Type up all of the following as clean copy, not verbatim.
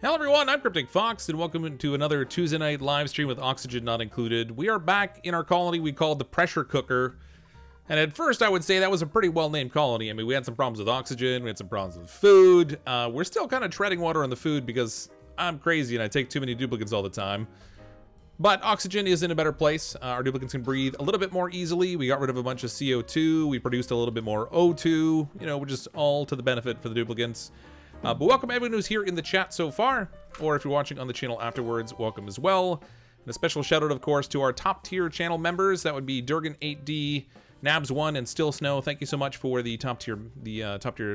Hello everyone, I'm CrypticFox, and welcome to another Tuesday night live stream with oxygen not included. We are back in our colony we called the Pressure Cooker, and at first I would say that was a pretty well-named colony. I mean, we had some problems with oxygen, we had some problems with food. We're still kind of treading water on the food because I'm crazy and I take too many duplicants all the time. But oxygen is in a better place. Our duplicants can breathe a little bit more easily. We got rid of a bunch of CO2, we produced a little bit more O2, you know, which is all to the benefit for the duplicants. But welcome everyone who's here in the chat so far, or if you're watching on the channel afterwards, welcome as well. And a special shout out, of course, to our top tier channel members. That would be Durgan8D, Nabs1, and Still Snow. Thank you so much for the top tier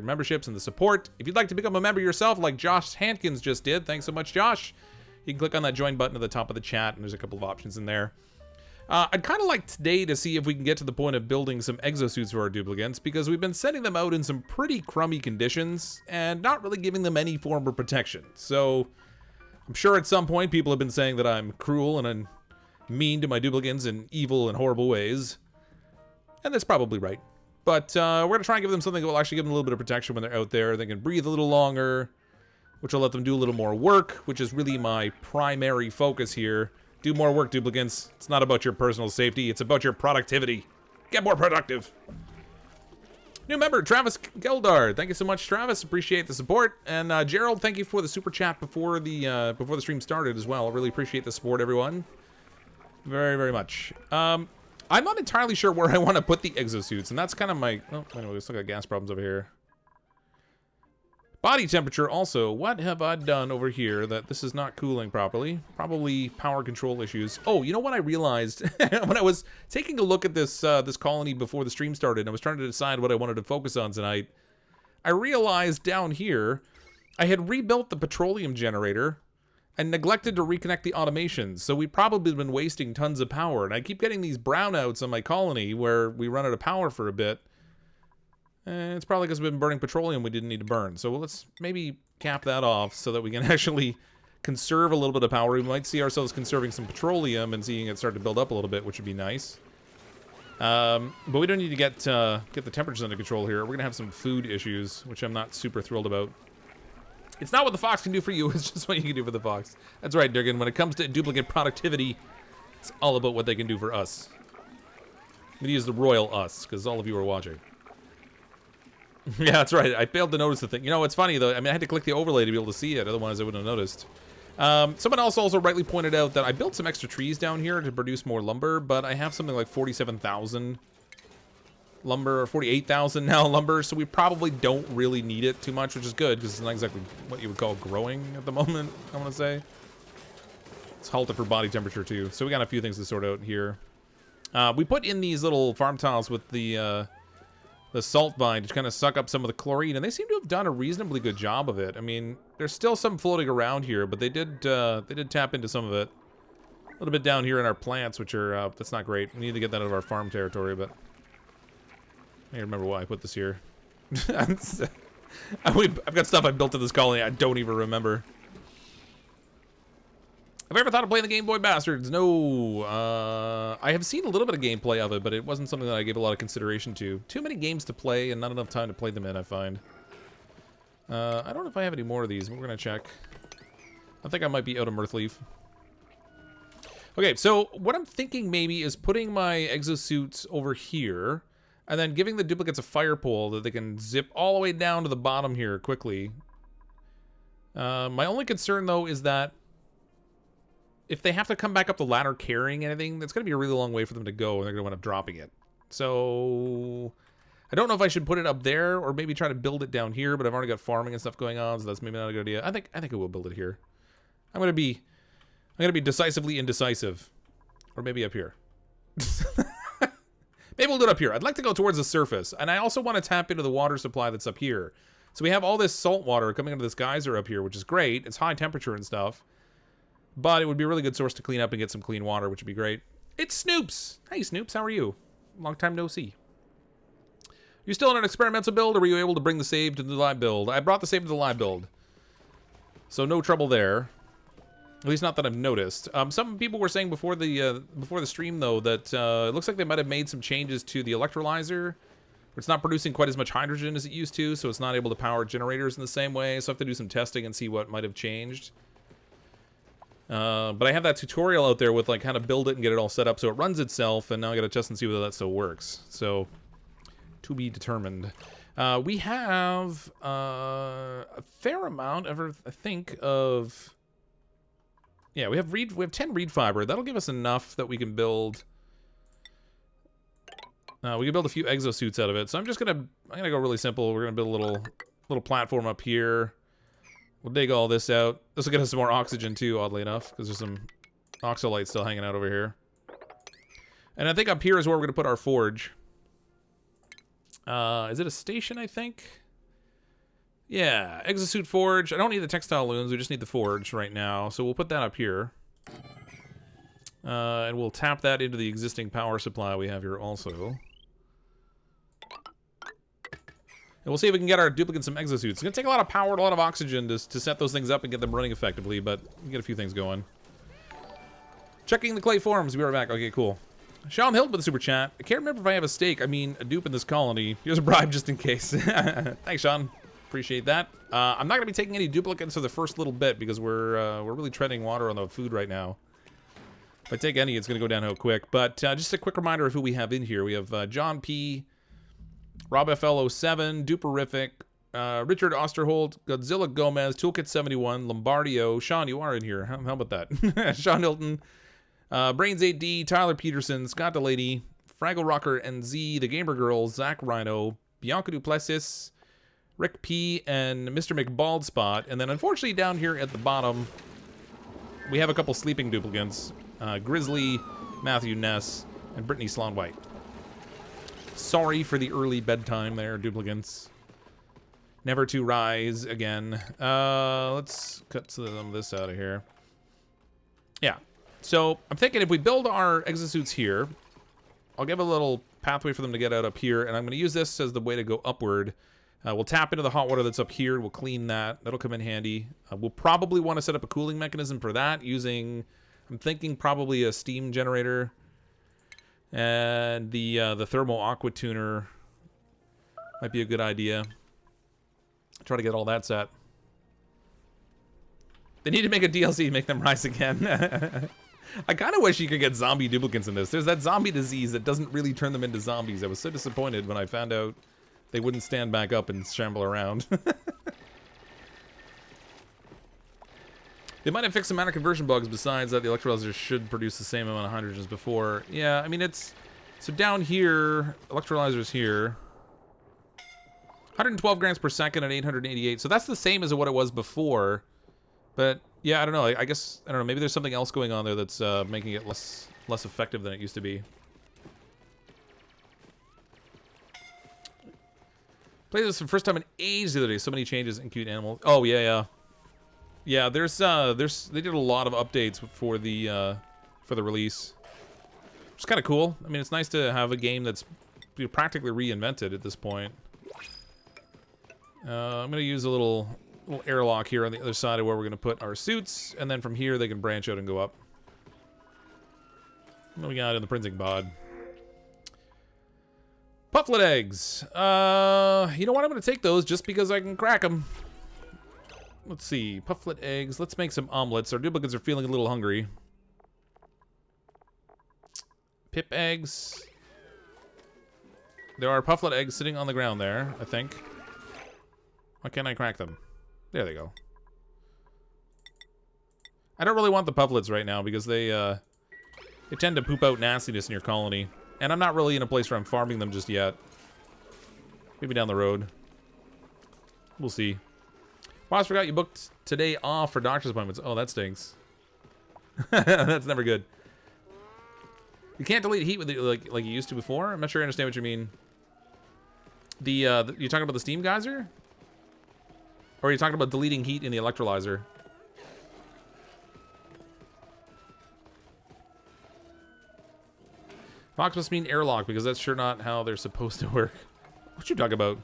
memberships and the support. If you'd like to become a member yourself, like Josh Hankins just did, thanks so much, Josh. You can click on that join button at the top of the chat, and there's a couple of options in there. I'd kind of like today to see if we can get to the point of building some exosuits for our duplicants, because we've been sending them out in some pretty crummy conditions and not really giving them any form of protection. So I'm sure at some point people have been saying that I'm cruel and I'm mean to my duplicants in evil and horrible ways, and that's probably right. But we're going to try and give them something that will actually give them a little bit of protection when they're out there. They can breathe a little longer, which will let them do a little more work, which is really my primary focus here. Do more work, duplicants. It's not about your personal safety, it's about your productivity. Get more productive. New member, Travis Geldar. Thank you so much, Travis. Appreciate the support. And Gerald, thank you for the super chat before the stream started as well. I really appreciate the support, everyone. Very, very much. I'm not entirely sure where I want to put the exosuits, and that's kind of my... Oh, anyway, we still got gas problems over here. Body temperature also. What have I done over here that this is not cooling properly? Probably power control issues. Oh, you know what I realized? When I was taking a look at this this colony before the stream started, and I was trying to decide what I wanted to focus on tonight, I realized down here I had rebuilt the petroleum generator and neglected to reconnect the automations. So we've probably been wasting tons of power. And I keep getting these brownouts on my colony where we run out of power for a bit. It's probably because we've been burning petroleum we didn't need to burn. So let's maybe cap that off so that we can actually conserve a little bit of power. We might see ourselves conserving some petroleum and seeing it start to build up a little bit, which would be nice. But we don't need to get the temperatures under control here. We're going to have some food issues, which I'm not super thrilled about. It's not what the Fox can do for you, it's just what you can do for the Fox. That's right, Durgan. When it comes to duplicate productivity, it's all about what they can do for us. I'm going to use the royal us, because all of you are watching. Yeah, that's right. I failed to notice the thing. You know, it's funny, though. I mean, I had to click the overlay to be able to see it. Otherwise, I wouldn't have noticed. Someone else also rightly pointed out that I built some extra trees down here to produce more lumber, but I have something like 47,000 lumber, or 48,000 now lumber, so we probably don't really need it too much, which is good, because it's not exactly what you would call growing at the moment, I want to say. It's halted for body temperature, too. So we got a few things to sort out here. We put in these little farm tiles with the salt vine to kind of suck up some of the chlorine, and they seem to have done a reasonably good job of it. I mean, there's still some floating around here, but they did tap into some of it. A little bit down here in our plants, which are, that's not great. We need to get that out of our farm territory, but I don't remember why I put this here. I've got stuff I built in this colony I don't even remember. Have I ever thought of playing the Game Boy Bastards? No. I have seen a little bit of gameplay of it, but it wasn't something that I gave a lot of consideration to. Too many games to play and not enough time to play them in, I find. I don't know if I have any more of these, but we're going to check. I think I might be out of Mirthleaf. Okay, so what I'm thinking maybe is putting my exosuits over here and then giving the duplicates a fire pole that they can zip all the way down to the bottom here quickly. My only concern, though, is that if they have to come back up the ladder carrying anything, that's going to be a really long way for them to go, and they're going to end up dropping it. So I don't know if I should put it up there or maybe try to build it down here, but I've already got farming and stuff going on, so that's maybe not a good idea. I think I will build it here. I'm going to be decisively indecisive, or maybe up here. Maybe we'll do it up here. I'd like to go towards the surface, and I also want to tap into the water supply that's up here. So we have all this salt water coming into this geyser up here, which is great. It's high temperature and stuff. But it would be a really good source to clean up and get some clean water, which would be great. It's Snoops! Hey, Snoops, how are you? Long time no see. You still in an experimental build, or were you able to bring the save to the live build? I brought the save to the live build. So no trouble there. At least not that I've noticed. Some people were saying before the stream, though, that it looks like they might have made some changes to the electrolyzer It's not producing quite as much hydrogen as it used to, so it's not able to power generators in the same way. So I have to do some testing and see what might have changed. But I have that tutorial out there with like how to build it and get it all set up so it runs itself, and now I gotta test and see whether that still works. So, to be determined. We have a fair amount of, I think, of... Yeah, we have 10 reed fiber. That'll give us enough that we can build... we can build a few exosuits out of it. So I'm gonna go really simple. We're gonna build a little platform up here. We'll dig all this out. This will get us some more oxygen too, oddly enough, because there's some oxalite still hanging out over here. And I think up here is where we're gonna put our forge. Is it a station, I think? Yeah, Exosuit forge. I don't need the textile looms, we just need the forge right now. So we'll put that up here. And we'll tap that into the existing power supply we have here also. And we'll see if we can get our duplicants some exosuits. It's gonna take a lot of power and a lot of oxygen to set those things up and get them running effectively, but we can get a few things going. Checking the clay forms, we'll be right back. Okay, cool. Sean Hilt with the super chat. I can't remember if I have a stake, I mean a dupe in this colony. Here's a bribe just in case. Thanks, Sean. Appreciate that. I'm not gonna be taking any duplicates for the first little bit because we're really treading water on the food right now. If I take any, it's gonna go downhill quick. But just a quick reminder of who we have in here. We have John P., Rob FL07, Duperific, Richard Osterholt, Godzilla Gomez, Toolkit 71, Lombardio. Sean, you are in here. How about that? Sean Hilton, Brains 8D, Tyler Peterson, Scott Delaney, Fraggle Rocker NZ, The Gamer Girl, Zach Rhino, Bianca Duplessis, Rick P, and Mr. McBaldspot. And then unfortunately down here at the bottom, we have a couple sleeping duplicants. Grizzly, Matthew Ness, and Brittany Sloan White. Sorry for the early bedtime there, duplicants. Never to rise again. Let's cut some of this out of here. Yeah. So I'm thinking if we build our exosuits here, I'll give a little pathway for them to get out up here, and I'm going to use this as the way to go upward. We'll tap into the hot water that's up here. We'll clean that. That'll come in handy. We'll probably want to set up a cooling mechanism for that using, I'm thinking probably a steam generator. And the thermal aqua tuner might be a good idea. Try to get all that set. They need to make a DLC to make them rise again. I kind of wish you could get zombie duplicants in this. There's that zombie disease that doesn't really turn them into zombies. I was so disappointed when I found out they wouldn't stand back up and shamble around. They might have fixed some amount of conversion bugs besides that the electrolyzer should produce the same amount of hydrogen as before. Yeah, I mean, it's... So down here, electrolyzer's here. 112 grams per second at 888. So that's the same as what it was before. But, yeah, I don't know. I guess, I don't know, maybe there's something else going on there that's making it less effective than it used to be. Played this for the first time in ages the other day. So many changes in cute animals. Oh, yeah, yeah. Yeah, they did a lot of updates for the release, which is kind of cool. I mean, it's nice to have a game that's practically reinvented at this point. I'm gonna use a little airlock here on the other side of where we're gonna put our suits, and then from here they can branch out and go up. What do we got in the printing pod? Pufflet eggs. You know what? I'm gonna take those just because I can crack them. Let's see, pufflet eggs. Let's make some omelets. Our duplicates are feeling a little hungry. Pip eggs. There are pufflet eggs sitting on the ground there, I think. Why can't I crack them? There they go. I don't really want the pufflets right now because they tend to poop out nastiness in your colony. And I'm not really in a place where I'm farming them just yet. Maybe down the road. We'll see. Boss, forgot you booked today off for doctor's appointments. Oh, that stinks. That's never good. You can't delete heat with it like you used to before? I'm not sure I understand what you mean. You're talking about the steam geyser? Or are you talking about deleting heat in the electrolyzer? Fox must mean airlock because that's sure not how they're supposed to work. What you talking about?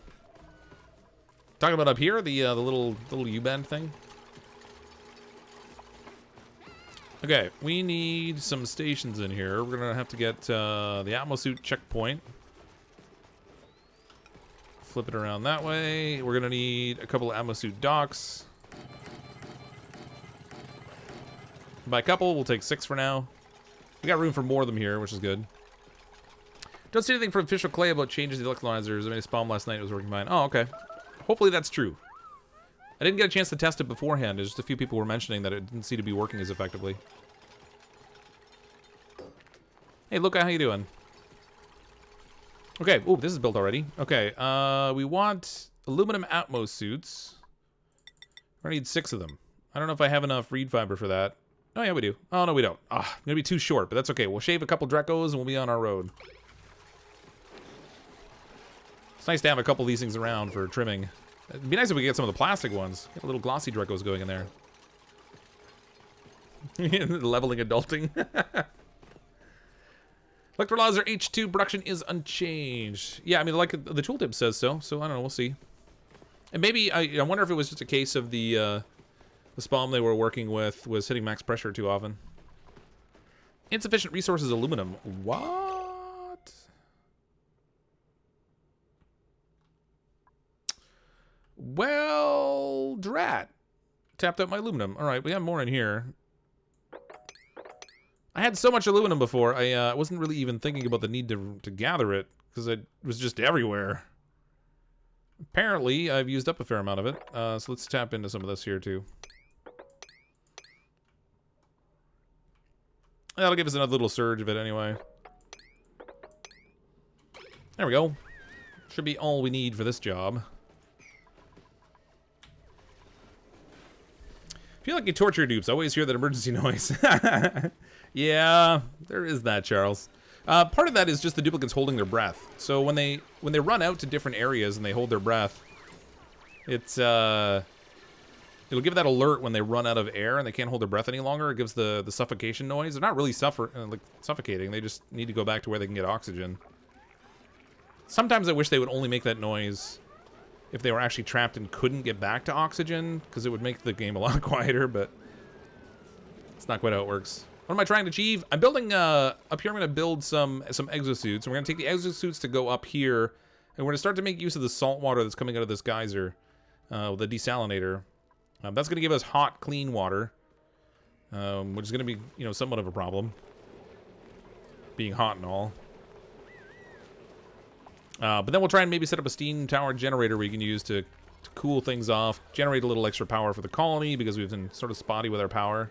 Talking about up here, the little U-bend thing. Okay, we need some stations in here. We're gonna have to get the atmo suit checkpoint. Flip it around that way. We're gonna need a couple of atmo suit docks. By a couple, we'll take 6 for now. We got room for more of them here, which is good. Don't see anything from official Clay about changes to the electrolyzers. I made a spawn last night. It was working fine. Oh, okay. Hopefully that's true. I didn't get a chance to test it beforehand. There's just a few people were mentioning that it didn't seem to be working as effectively. Hey, Luca, how you doing? Okay. Ooh, this is built already. Okay. We want aluminum atmo suits. I need 6 of them. I don't know if I have enough reed fiber for that. Oh, yeah, we do. Oh, no, we don't. Ah, I'm gonna be too short, but that's okay. We'll shave a couple Drecos and we'll be on our road. It's nice to have a couple of these things around for trimming. It'd be nice if we could get some of the plastic ones. Get a little glossy Drecos going in there. Leveling adulting. Electrolyzer H2 production is unchanged. Yeah, I mean, like the tooltip says so. So I don't know. We'll see. And maybe I wonder if it was just a case of the spawn they were working with was hitting max pressure too often. Insufficient resources aluminum. What? Well, drat. Tapped out my aluminum. All right, we have more in here. I had so much aluminum before, I wasn't really even thinking about the need to gather it, because it was just everywhere. Apparently, I've used up a fair amount of it, so let's tap into some of this here, too. That'll give us another little surge of it, anyway. There we go. Should be all we need for this job. I feel like you torture dupes. I always hear that emergency noise. Yeah, there is that, Charles. Part of that is just the duplicants holding their breath. So when they run out to different areas and they hold their breath, it's it'll give that alert when they run out of air and they can't hold their breath any longer. It gives the suffocation noise. They're not really suffocating. They just need to go back to where they can get oxygen. Sometimes I wish they would only make that noise if they were actually trapped and couldn't get back to oxygen, because it would make the game a lot quieter, but it's not quite how it works. What am I trying to achieve? I'm building, up here I'm going to build some exosuits, and we're going to take the exosuits to go up here, and we're going to start to make use of the salt water that's coming out of this geyser, the desalinator. That's going to give us hot, clean water, which is going to be, you know, somewhat of a problem, being hot and all. But then we'll try and maybe set up a steam tower generator we can use to cool things off, generate a little extra power for the colony, because we've been sort of spotty with our power.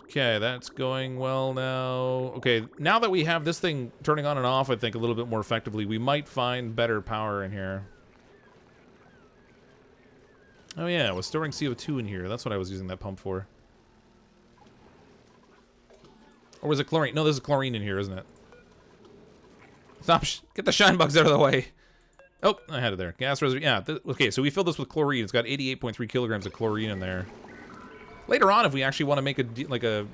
Okay, that's going well now. Okay, now that we have this thing turning on and off, I think, a little bit more effectively, we might find better power in here. Oh yeah, I was storing CO2 in here. That's what I was using that pump for. Or was it chlorine? No, there's chlorine in here, isn't it? Stop! Get the shine bugs out of the way. Oh, I had it there. Gas reservoir. Yeah. Okay, so we filled this with chlorine. It's got 88.3 kilograms of chlorine in there. Later on, if we actually want to make a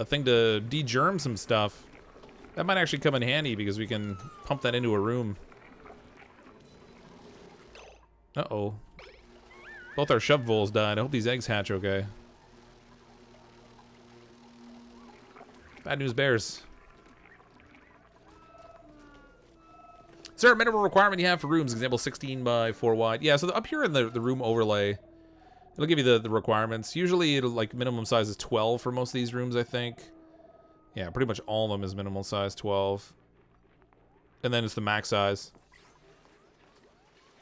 thing to de-germ some stuff, that might actually come in handy because we can pump that into a room. Uh-oh. Both our shove voles died. I hope these eggs hatch okay. Bad news bears. Is there a minimum requirement you have for rooms? Example 16 by 4 wide. Yeah, so up here in the room overlay, it'll give you the requirements. Usually it'll, like, minimum size is 12 for most of these rooms, I think. Yeah, pretty much all of them is minimal size 12. And then it's the max size.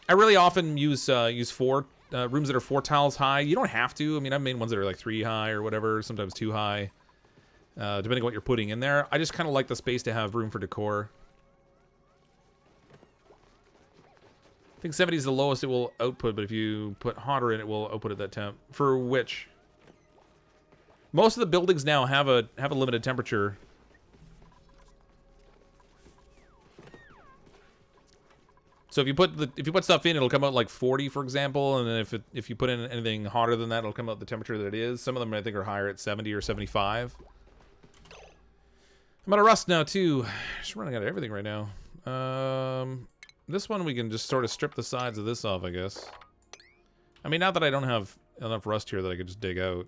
I really often use 4 rooms that are 4 tiles high. You don't have to. I mean, I've made ones that are like 3 high or whatever, sometimes 2 high. Depending on what you're putting in there. I just kind of like the space to have room for decor. I think 70 is the lowest it will output, but if you put hotter in, it will output at that temp. For which? Most of the buildings now have a limited temperature. So if you put stuff in, it'll come out like 40, for example, and then if you put in anything hotter than that, it'll come out the temperature that it is. Some of them I think are higher at 70 or 75. I'm out of rust now, too. Just running out of everything right now. This one we can just sort of strip the sides of this off, I guess. I mean, not that I don't have enough rust here that I could just dig out.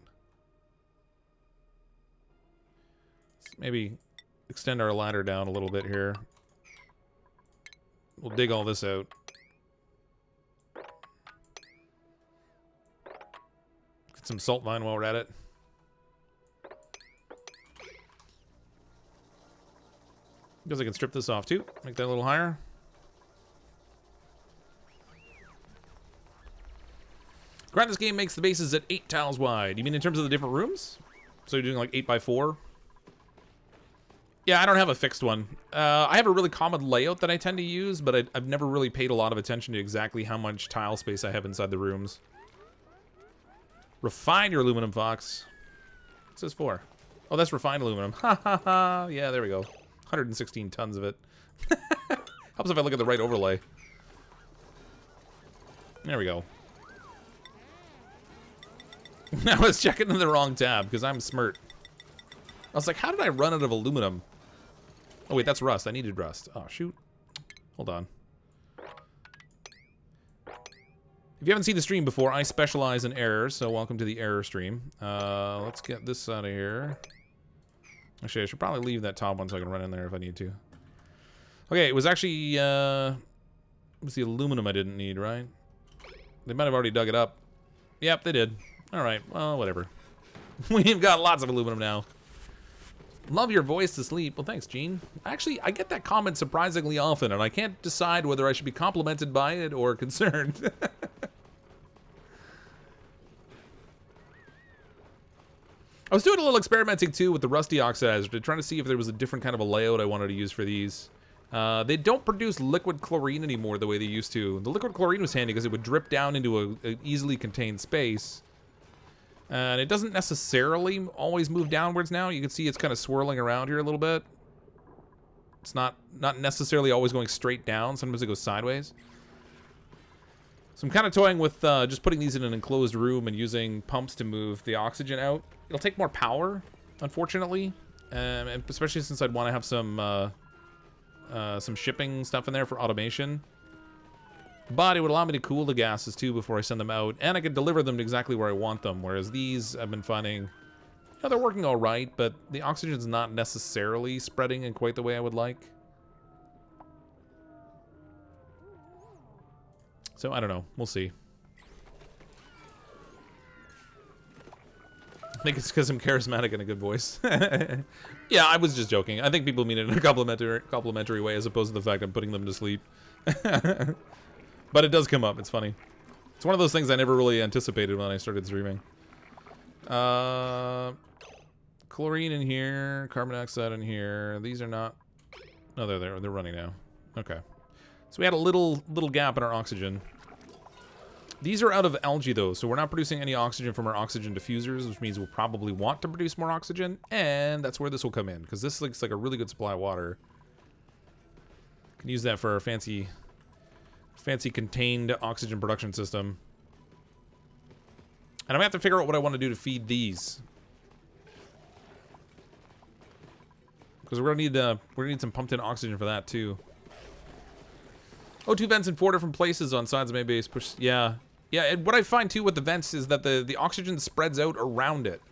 Maybe extend our ladder down a little bit here. We'll dig all this out. Get some salt mine while we're at it. Because I can strip this off too. Make that a little higher. Granted, this game makes the bases at 8 tiles wide. You mean in terms of the different rooms? So you're doing like 8x4? Yeah, I don't have a fixed one. I have a really common layout that I tend to use, but I've never really paid a lot of attention to exactly how much tile space I have inside the rooms. Refine your aluminum, Fox. What's this for? Oh, that's refined aluminum. Ha ha ha. Yeah, there we go. 116 tons of it. Helps if I look at the right overlay. There we go. I was checking in the wrong tab because I'm smart. I was like, how did I run out of aluminum? Oh, wait, that's rust. I needed rust. Oh, shoot. Hold on. If you haven't seen the stream before, I specialize in errors, so welcome to the error stream. Let's get this out of here. Actually, I should probably leave that top one so I can run in there if I need to. Okay, it was actually, it was the aluminum I didn't need, right? They might have already dug it up. Yep, they did. Alright, well, whatever. We've got lots of aluminum now. Love your voice to sleep. Well, thanks, Gene. Actually, I get that comment surprisingly often, and I can't decide whether I should be complimented by it or concerned. I was doing a little experimenting, too, with the rusty oxidizer, trying to see if there was a different kind of a layout I wanted to use for these. They don't produce liquid chlorine anymore the way they used to. The liquid chlorine was handy because it would drip down into a easily contained space. And it doesn't necessarily always move downwards now. You can see it's kind of swirling around here a little bit. It's not necessarily always going straight down. Sometimes it goes sideways. So I'm kind of toying with just putting these in an enclosed room and using pumps to move the oxygen out. It'll take more power, unfortunately. And especially since I'd want to have some shipping stuff in there for automation. But it would allow me to cool the gases too before I send them out, and I could deliver them to exactly where I want them, whereas these I've been finding, you know, they're working all right, but the oxygen's not necessarily spreading in quite the way I would like. So, I don't know. We'll see. I think it's because I'm charismatic and a good voice. Yeah, I was just joking. I think people mean it in a complimentary way as opposed to the fact I'm putting them to sleep. But it does come up. It's funny. It's one of those things I never really anticipated when I started streaming. Chlorine in here. Carbon dioxide in here. These are not... No, they're there. They're running now. Okay. So we had a little gap in our oxygen. These are out of algae, though, so we're not producing any oxygen from our oxygen diffusers, which means we'll probably want to produce more oxygen, and that's where this will come in, because this looks like a really good supply of water. Can use that for our fancy contained oxygen production system. And I'm gonna have to figure out what I want to do to feed these, because we're gonna need some pumped in oxygen for that too. Oh, 2 vents in 4 different places on sides of my base. Yeah, and what I find too with the vents is that the oxygen spreads out around it,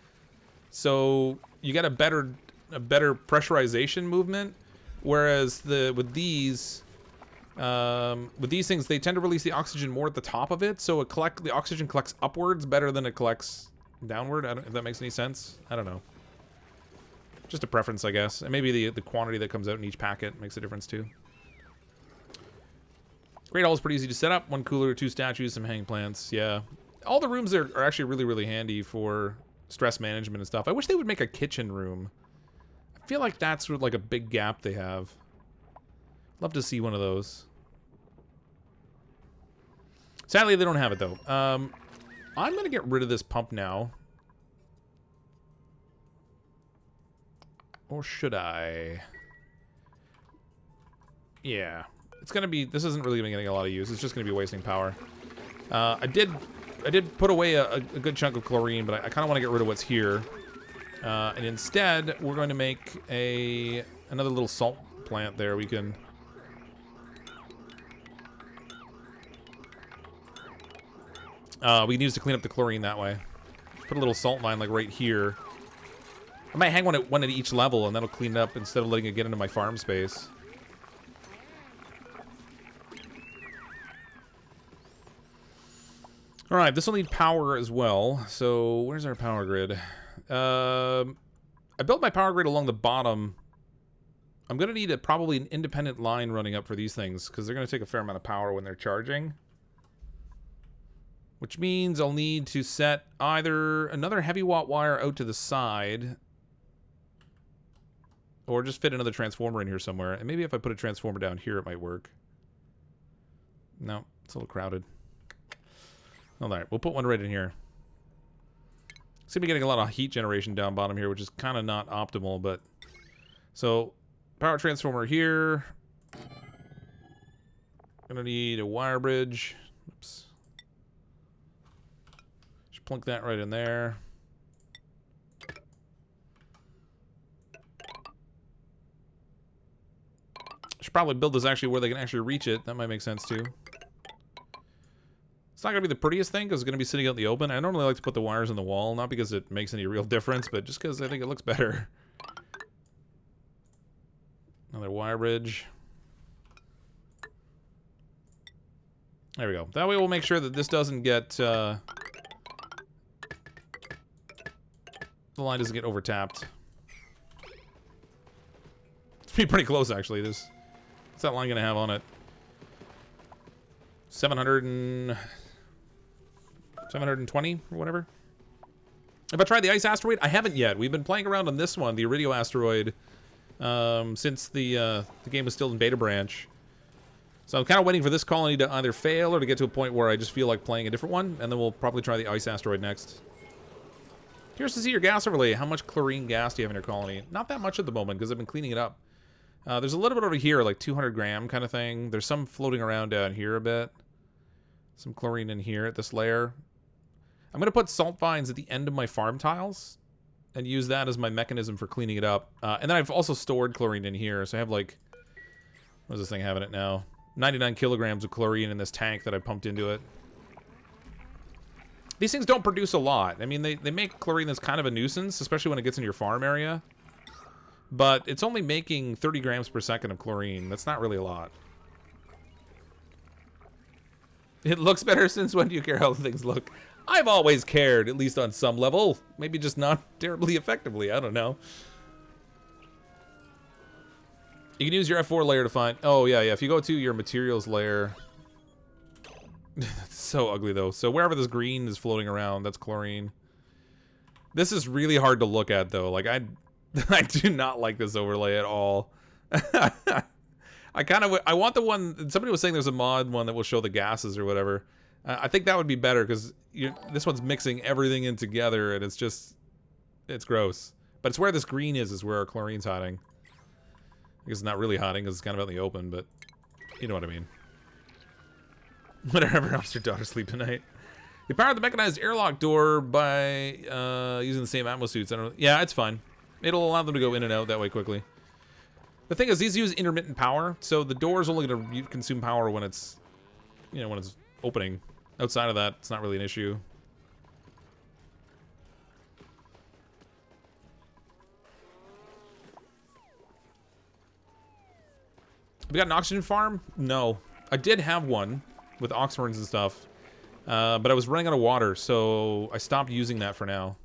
so you get a better pressurization movement. Whereas with these things, they tend to release the oxygen more at the top of it, so the oxygen collects upwards better than it collects downward. If that makes any sense. I don't know. Just a preference, I guess. And maybe the quantity that comes out in each packet makes a difference too. Great Hall is pretty easy to set up. 1 cooler, 2 statues, some hanging plants. Yeah. All the rooms are actually really, really handy for stress management and stuff. I wish they would make a kitchen room. I feel like that's like a big gap they have. Love to see one of those. Sadly, they don't have it, though. I'm going to get rid of this pump now. Or should I? Yeah. It's going to be... This isn't really getting a lot of use. It's just going to be wasting power. I did put away a good chunk of chlorine, but I kind of want to get rid of what's here. And instead, we're going to make another little salt plant there. We can... we can use to clean up the chlorine that way. Put a little salt mine like right here. I might hang one at each level, and that'll clean it up instead of letting it get into my farm space. All right, this will need power as well. So where's our power grid? I built my power grid along the bottom. I'm going to need probably an independent line running up for these things, because they're going to take a fair amount of power when they're charging. Which means I'll need to set either another heavy watt wire out to the side, or just fit another transformer in here somewhere. And maybe if I put a transformer down here, it might work. No, it's a little crowded. All right, we'll put one right in here. Seem to be getting a lot of heat generation down bottom here, which is kind of not optimal, but... So, power transformer here. Gonna need a wire bridge. Oops. Just plunk that right in there. Should probably build this actually where they can actually reach it. That might make sense too. It's not going to be the prettiest thing because it's going to be sitting out in the open. I normally like to put the wires in the wall, not because it makes any real difference, but just because I think it looks better. Another wire bridge. There we go. That way we'll make sure that this doesn't get... the line doesn't get overtapped. It's pretty close, actually. What's that line going to have on it? 720 or whatever. Have I tried the Ice Asteroid? I haven't yet. We've been playing around on this one, the Aridio Asteroid, since the game was still in beta branch. So I'm kind of waiting for this colony to either fail or to get to a point where I just feel like playing a different one, and then we'll probably try the Ice Asteroid next. Curious to see your gas overlay. How much chlorine gas do you have in your colony? Not that much at the moment, because I've been cleaning it up. There's a little bit over here, like 200 gram kind of thing. There's some floating around down here a bit. Some chlorine in here at this layer. I'm going to put salt vines at the end of my farm tiles and use that as my mechanism for cleaning it up. And then I've also stored chlorine in here. So I have like, what does this thing have in it now? 99 kilograms of chlorine in this tank that I pumped into it. These things don't produce a lot. I mean, they make chlorine that's kind of a nuisance, especially when it gets into your farm area. But it's only making 30 grams per second of chlorine. That's not really a lot. It looks better since when do you care how things look? I've always cared, at least on some level. Maybe just not terribly effectively. I don't know. You can use your F4 layer to find... Oh, yeah. If you go to your materials layer... That's so ugly, though. So wherever this green is floating around, that's chlorine. This is really hard to look at, though. Like, I do not like this overlay at all. I want the one... Somebody was saying there's a mod one that will show the gases or whatever. I think that would be better because this one's mixing everything in together and it's just... It's gross. But it's where this green is where our chlorine's hiding. I guess it's not really hiding because it's kind of out in the open, but you know what I mean. Whatever helps your daughter sleep tonight. You powered the mechanized airlock door by using the same atmo suits. I don't know. Yeah, it's fine. It'll allow them to go in and out that way quickly. The thing is, these use intermittent power, so the door's only going to consume power when it's, you know, when it's opening. Outside of that, it's not really an issue. We got an oxygen farm? No. I did have one with oxhorns and stuff, but I was running out of water, so I stopped using that for now.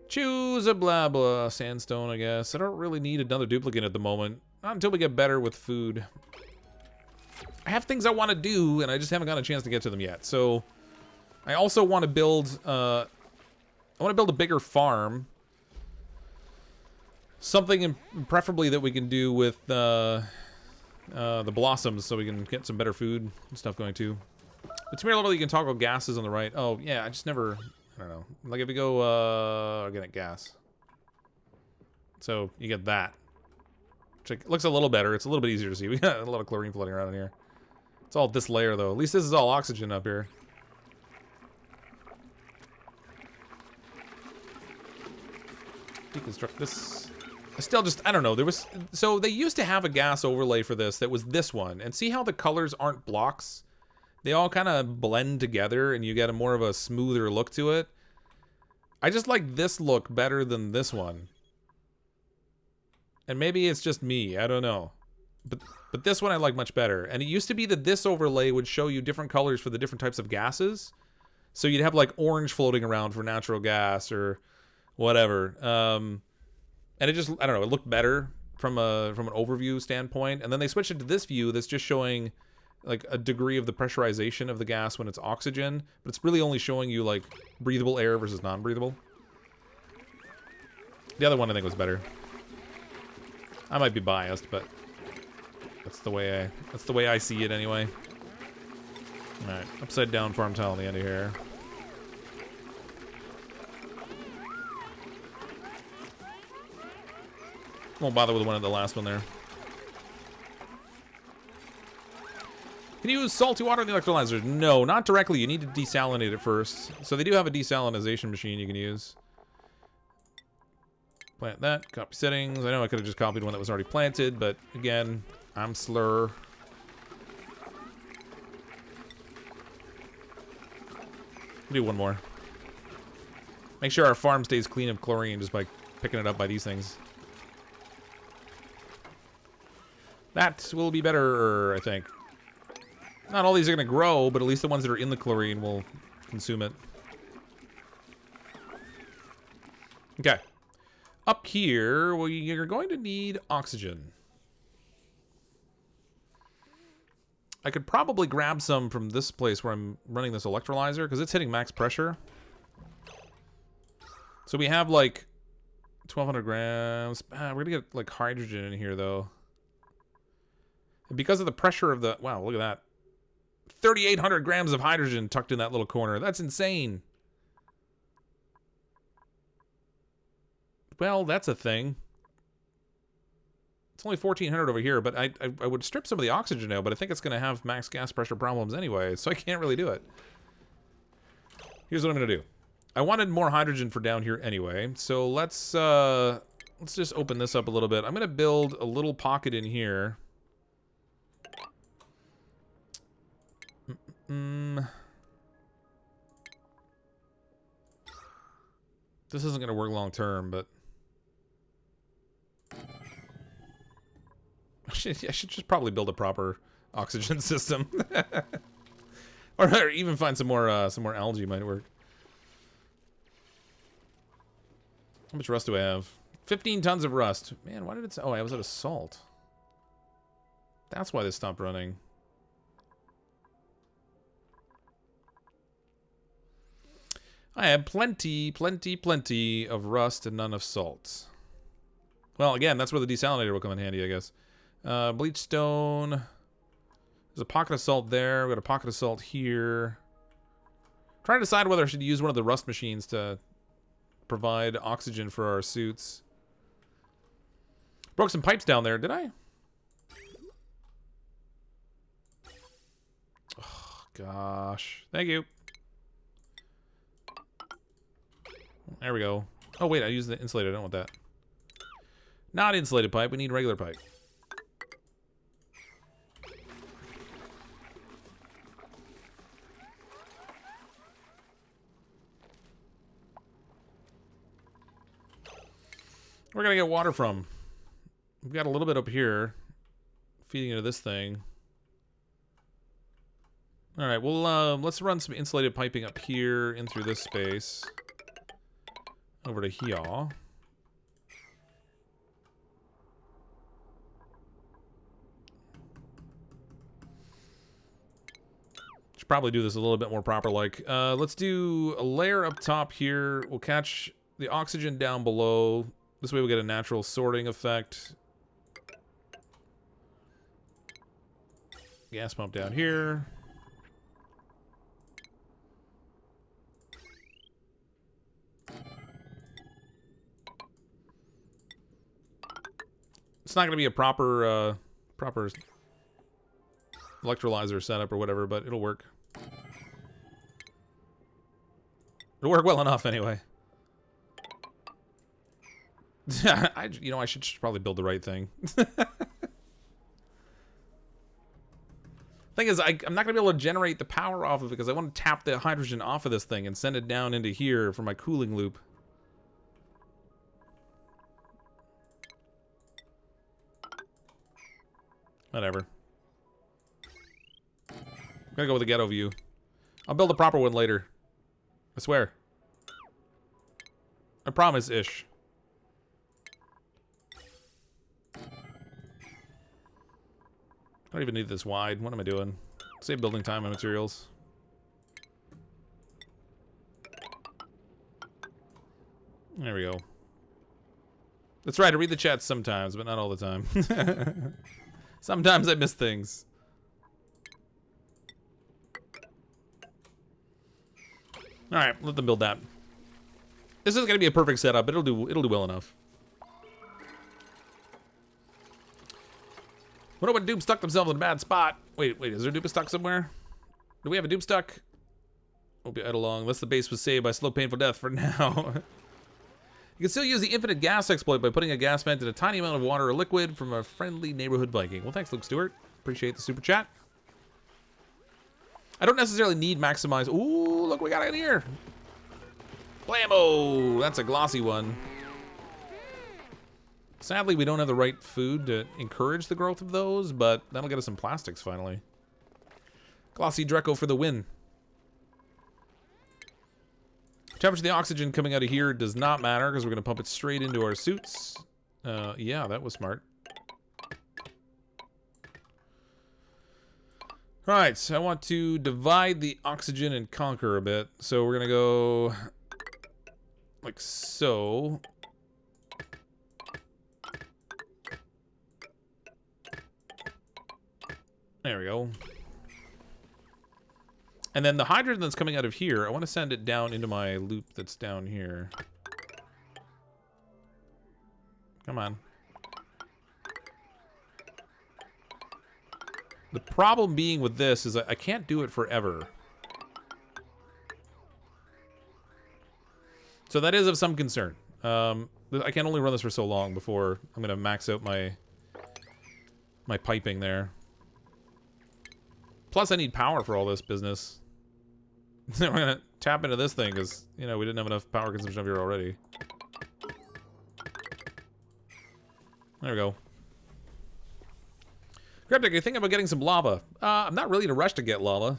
Choose a blah blah sandstone, I guess. I don't really need another duplicate at the moment. Not until we get better with food. I have things I want to do, and I just haven't got a chance to get to them yet. So, I also want to build. I want to build a bigger farm. Something preferably that we can do with the blossoms, so we can get some better food and stuff going too. The tomato level you can toggle gases on the right. Oh yeah, I just never. I don't know. Like if we go organic gas, so you get that. Which looks a little better. It's a little bit easier to see. We got a lot of chlorine floating around in here. It's all this layer, though. At least this is all oxygen up here. Deconstruct this. I don't know. So they used to have a gas overlay for this that was this one. And see how the colors aren't blocks? They all kind of blend together and you get more of a smoother look to it. I just like this look better than this one. And maybe it's just me, I don't know. But this one I like much better. And it used to be that this overlay would show you different colors for the different types of gases. So you'd have like orange floating around for natural gas or whatever. And it just, I don't know, it looked better from an overview standpoint. And then they switched it to this view that's just showing like a degree of the pressurization of the gas when it's oxygen, but it's really only showing you like breathable air versus non-breathable. The other one I think was better. I might be biased, but that's the way I see it anyway. All right, upside down farm tile on the end of here. Won't bother with one of the last one there. Can you use salty water in the electrolyzers? No, not directly. You need to desalinate it first. So they do have a desalination machine you can use. Plant that. Copy settings. I know I could have just copied one that was already planted, but again, I'm slur. Do one more. Make sure our farm stays clean of chlorine just by picking it up by these things. That will be better, I think. Not all these are going to grow, but at least the ones that are in the chlorine will consume it. Okay. Up here, well, you're going to need oxygen. I could probably grab some from this place where I'm running this electrolyzer, because it's hitting max pressure. So we have like 1,200 grams. We're going to get like hydrogen in here, though. And because of the pressure of the... Wow, look at that. 3,800 grams of hydrogen tucked in that little corner. That's insane. Well, that's a thing. It's only 1,400 over here, but I would strip some of the oxygen out, but I think it's going to have max gas pressure problems anyway, so I can't really do it. Here's what I'm going to do. I wanted more hydrogen for down here anyway, so let's just open this up a little bit. I'm going to build a little pocket in here. This isn't going to work long term, but I should just probably build a proper oxygen system, or even find some more algae might work. How much rust do I have? 15 tons of rust. Man, why did it say? Oh, I was out of salt. That's why this stopped running. I have plenty of rust and none of salt. Well, again, that's where the desalinator will come in handy, I guess. Bleach stone. There's a pocket of salt there. We've got a pocket of salt here. Trying to decide whether I should use one of the rust machines to provide oxygen for our suits. Broke some pipes down there, did I? Oh, gosh. Thank you. There we go. Oh, wait, I used the insulated. I don't want that. Not insulated pipe. We need regular pipe. Where can I get water from? We've got a little bit up here feeding into this thing. All right, well, let's run some insulated piping up here in through this space. Over to here. Should probably do this a little bit more proper like. Let's do a layer up top here. We'll catch the oxygen down below. This way we get a natural sorting effect. Gas pump down here. It's not going to be a proper electrolyzer setup or whatever, but it'll work. It'll work well enough anyway. I should probably build the right thing. Thing is, I'm not going to be able to generate the power off of it because I want to tap the hydrogen off of this thing and send it down into here for my cooling loop. Whatever. I'm gonna go with the ghetto view. I'll build a proper one later. I swear. I promise-ish. I don't even need this wide. What am I doing? Save building time and materials. There we go. That's right, I read the chats sometimes, but not all the time. Sometimes I miss things. Alright, let them build that. This is gonna be a perfect setup, it'll do well enough. What about dupe stuck themselves in a bad spot? Wait, is there a dupe stuck somewhere? Do we have a dupe stuck? We'll be idle long, unless the base was saved by slow, painful death for now. You can still use the infinite gas exploit by putting a gas vent in a tiny amount of water or liquid from a friendly neighborhood Viking. Well, thanks, Luke Stewart. Appreciate the super chat. I don't necessarily need maximize. Ooh, look what we got in here. Blammo! That's a glossy one. Sadly, we don't have the right food to encourage the growth of those, but that'll get us some plastics finally. Glossy Dreco for the win. Temperature of the oxygen coming out of here does not matter because we're going to pump it straight into our suits. Yeah, that was smart. Alright, so I want to divide the oxygen and conquer a bit. So we're going to go like so. There we go. And then the hydrogen that's coming out of here, I want to send it down into my loop that's down here. Come on. The problem being with this is I can't do it forever. So that is of some concern. I can only run this for so long before I'm going to max out my piping there. Plus, I need power for all this business. We're going to tap into this thing because, you know, we didn't have enough power consumption over here already. There we go. Cryptic, you think about getting some lava? I'm not really in a rush to get lava.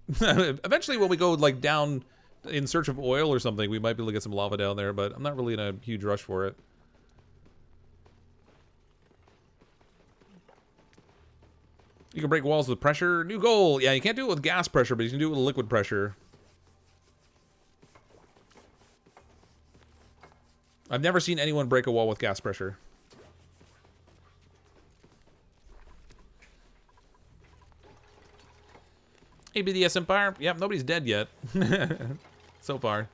Eventually, when we go, like, down in search of oil or something, we might be able to get some lava down there, but I'm not really in a huge rush for it. You can break walls with pressure. New goal. Yeah, you can't do it with gas pressure, but you can do it with liquid pressure. I've never seen anyone break a wall with gas pressure. ABDS Empire? Yep, nobody's dead yet. So far.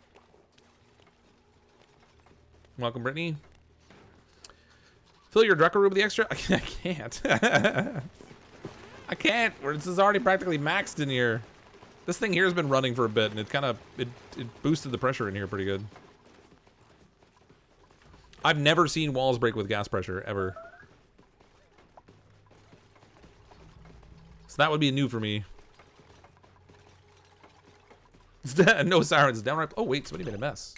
Welcome, Brittany. Fill your Dreco room with the extra? I can't. I can't. This is already practically maxed in here. This thing here has been running for a bit, and it kind of it boosted the pressure in here pretty good. I've never seen walls break with gas pressure, ever. So that would be new for me. No sirens, downright. Oh wait, somebody made a mess.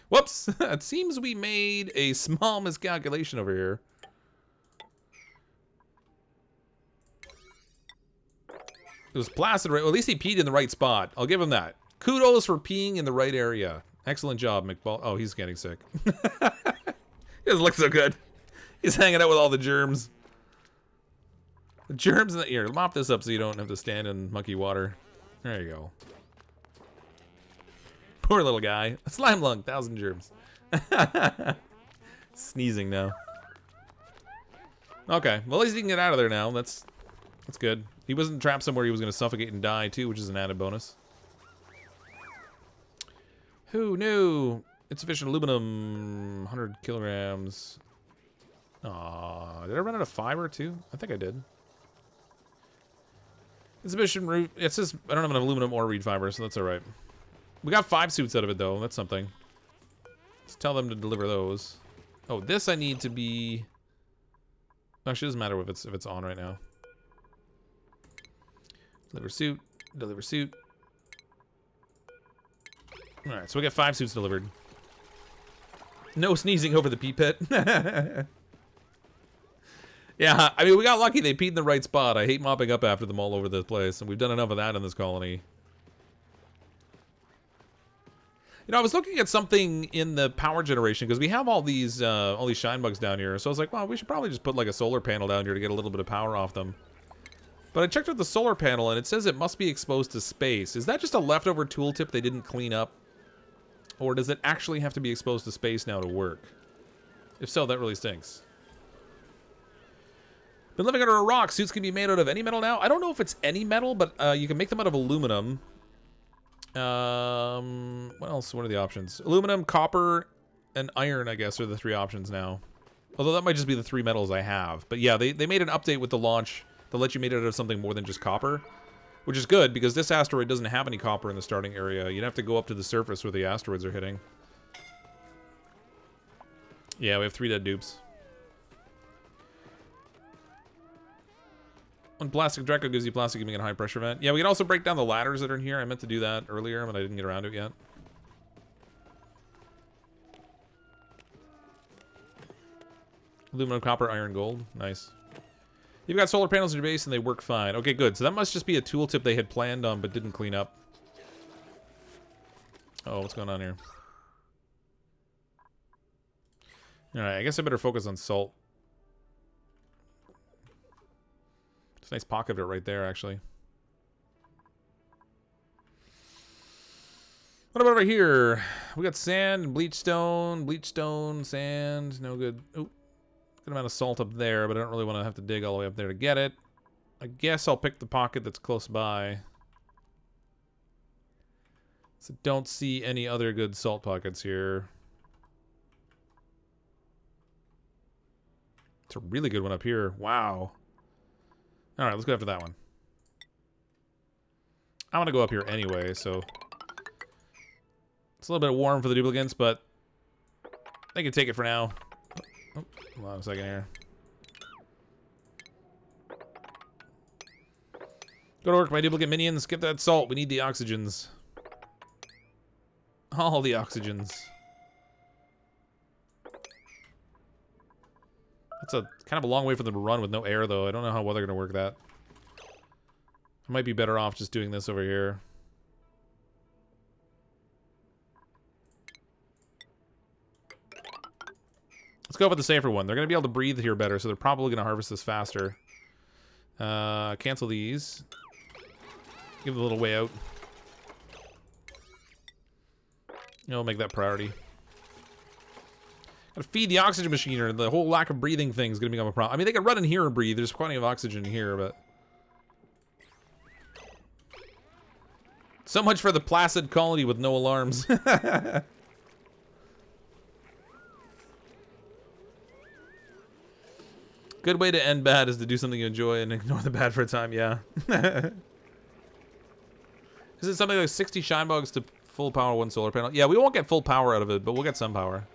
Whoops! It seems we made a small miscalculation over here. It was placid, right? Well, at least he peed in the right spot. I'll give him that. Kudos for peeing in the right area. Excellent job, McBall. Oh, he's getting sick. He doesn't look so good. He's hanging out with all the germs. The germs in the ear. Mop this up so you don't have to stand in mucky water. There you go. Poor little guy. A slime lung, 1,000 germs. Sneezing now. Okay, well at least he can get out of there now. That's good. He wasn't trapped somewhere he was going to suffocate and die too, which is an added bonus. Who knew? Insufficient aluminum, 100 kilograms. Aw, did I run out of fiber too? I think I did. Insufficient root. It says I don't have enough aluminum or reed fiber, so that's all right. We got 5 suits out of it, though. That's something. Let's tell them to deliver those. Oh, this I need to be... Actually, it doesn't matter if it's on right now. Deliver suit. Deliver suit. Alright, so we got 5 suits delivered. No sneezing over the pee pit. Yeah, I mean, we got lucky they peed in the right spot. I hate mopping up after them all over the place, and we've done enough of that in this colony. You know, I was looking at something in the power generation, because we have all these shine bugs down here, so I was like, well, we should probably just put, like, a solar panel down here to get a little bit of power off them. But I checked out the solar panel, and it says it must be exposed to space. Is that just a leftover tooltip they didn't clean up? Or does it actually have to be exposed to space now to work? If so, that really stinks. Been living under a rock. Suits can be made out of any metal now. I don't know if it's any metal, but you can make them out of aluminum. What else? What are the options? Aluminum, copper, and iron, I guess, are the 3 options now. Although that might just be the 3 metals I have. But yeah, they made an update with the launch that let you make it out of something more than just copper. Which is good, because this asteroid doesn't have any copper in the starting area. You'd have to go up to the surface where the asteroids are hitting. Yeah, we have 3 dead dupes. One plastic Draco gives you plastic giving it a high pressure vent. Yeah, we can also break down the ladders that are in here. I meant to do that earlier, but I didn't get around to it yet. Aluminum, copper, iron, gold. Nice. You've got solar panels in your base and they work fine. Okay, good. So that must just be a tooltip they had planned on but didn't clean up. Oh, what's going on here? Alright, I guess I better focus on salt. It's a nice pocket of it right there, actually. What about over here? We got sand, bleach stone, sand. No good. Oop. Good amount of salt up there, but I don't really want to have to dig all the way up there to get it. I guess I'll pick the pocket that's close by. So don't see any other good salt pockets here. It's a really good one up here. Wow. Alright, let's go after that one. I want to go up here anyway, so... It's a little bit warm for the duplicants, but... they can take it for now. Oh, hold on a second here. Go to work, my duplicate minions. Get that salt. We need the oxygens. All the oxygens. That's a kind of a long way for them to run with no air, though. I don't know how well they're going to work that. I might be better off just doing this over here. Let's go with the safer one. They're going to be able to breathe here better, so they're probably going to harvest this faster. Cancel these. Give them a little way out. We'll make that priority. Gotta feed the oxygen machine, or the whole lack of breathing thing is going to become a problem. I mean, they can run in here and breathe. There's plenty of oxygen here, but... so much for the placid colony with no alarms. Good way to end bad is to do something you enjoy and ignore the bad for a time, yeah. Is it something like 60 shine bugs to full power 1 solar panel? Yeah, we won't get full power out of it, but we'll get some power.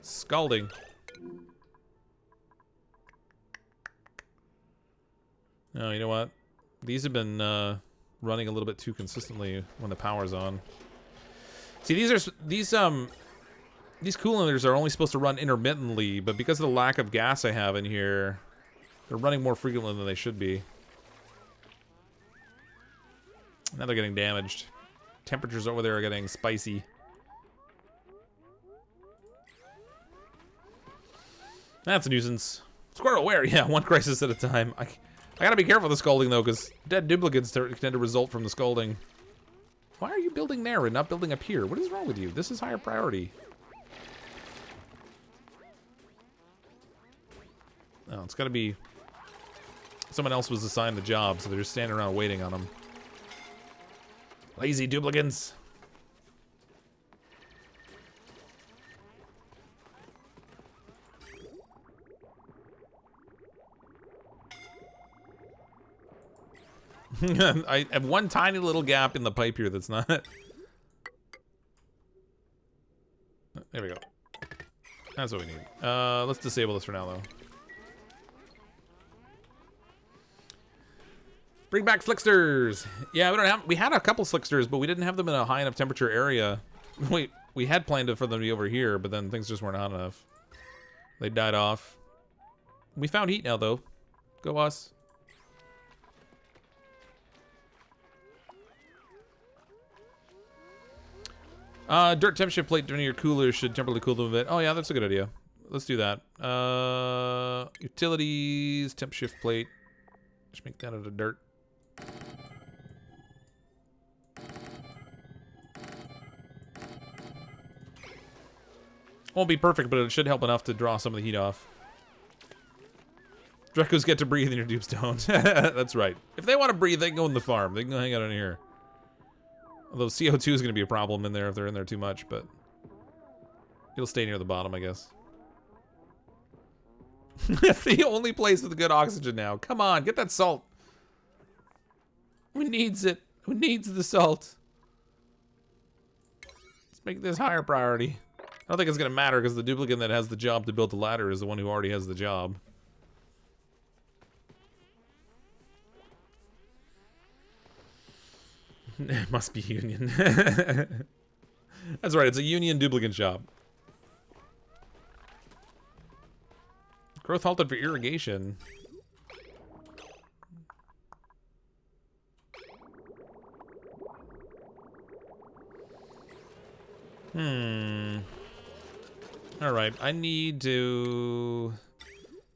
Scalding. Oh, you know what? These have been running a little bit too consistently when the power's on. See, these coolers are only supposed to run intermittently, but because of the lack of gas I have in here, they're running more frequently than they should be. Now they're getting damaged. Temperatures over there are getting spicy. That's a nuisance. Squirrel, where? Yeah, 1 crisis at a time. I gotta be careful with the scalding, though, because dead duplicates tend to result from the scalding. Why are you building there and not building up here? What is wrong with you? This is higher priority. Oh, it's gotta be... someone else was assigned the job, so they're just standing around waiting on them. Lazy duplicants. I have one tiny little gap in the pipe here that's not... There we go. That's what we need. Let's disable this for now, though. Bring back slicksters. Yeah, we don't have. We had a couple slicksters, but we didn't have them in a high enough temperature area. We had planned for them to be over here, but then things just weren't hot enough. They died off. We found heat now, though. Go us. Dirt temp shift plate during your cooler should temporarily cool them a bit. Oh yeah, that's a good idea. Let's do that. Utilities, temp shift plate. Just make that out of dirt. Won't be perfect, but it should help enough to draw some of the heat off. Drekos get to breathe and your dupes don't. That's right. If they want to breathe, they can go in the farm. They can go hang out in here. Although CO2 is going to be a problem in there if they're in there too much, but it'll stay near the bottom, I guess. It's the only place with good oxygen now. Come on, get that salt. Who needs it? Who needs the salt? Let's make this higher priority. I don't think it's going to matter because the duplicant that has the job to build the ladder is the one who already has the job. It must be union. That's right, it's a union duplicant shop. Growth halted for irrigation. Alright, I need to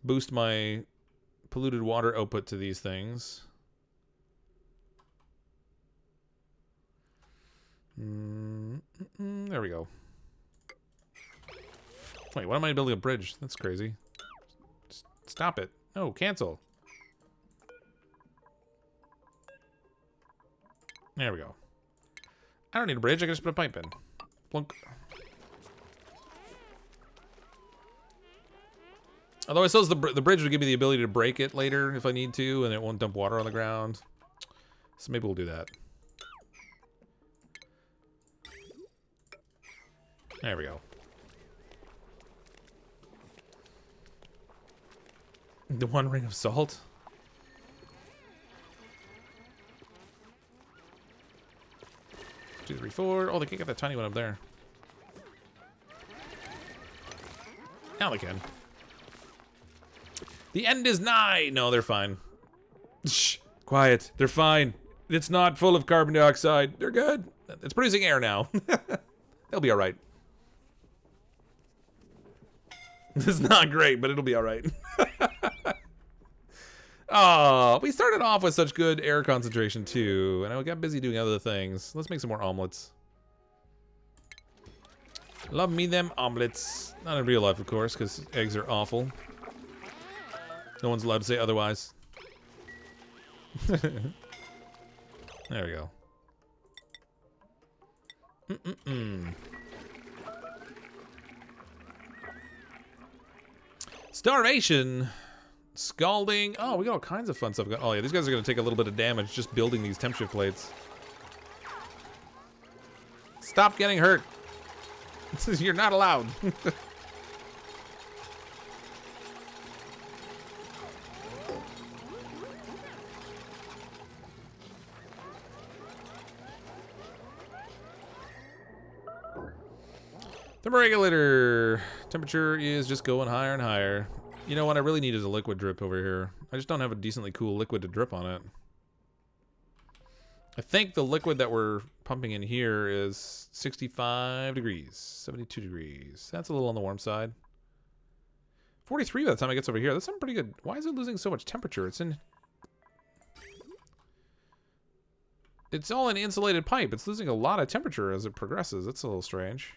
boost my polluted water output to these things. There we go. Wait, why am I building a bridge? That's crazy. Stop it. No, cancel. There we go. I don't need a bridge, I can just put a pipe in. Plunk. Although I suppose the bridge would give me the ability to break it later if I need to, and it won't dump water on the ground. So maybe we'll do that. There we go. The one ring of salt? 2, 3, 4. Oh, they can't get that tiny one up there. Now they can. The end is nigh! No, they're fine. Shh. Quiet. They're fine. It's not full of carbon dioxide. They're good. It's producing air now. They'll be alright. This is not great, but it'll be alright. Oh, we started off with such good air concentration too, and I got busy doing other things. Let's make some more omelets. Love me them omelets. Not in real life, of course, because eggs are awful. No one's allowed to say otherwise. There we go. Starvation. Scalding. Oh, we got all kinds of fun stuff. Oh yeah, these guys are going to take a little bit of damage just building these temp shift plates. Stop getting hurt. You're not allowed. Thermoregulator. Temperature is just going higher and higher. You know what I really need is a liquid drip over here. I just don't have a decently cool liquid to drip on it. I think the liquid that we're pumping in here is 65 degrees, 72 degrees. That's a little on the warm side. 43 by the time it gets over here. That's something pretty good. Why is it losing so much temperature? It's all an insulated pipe. It's losing a lot of temperature as it progresses. That's a little strange.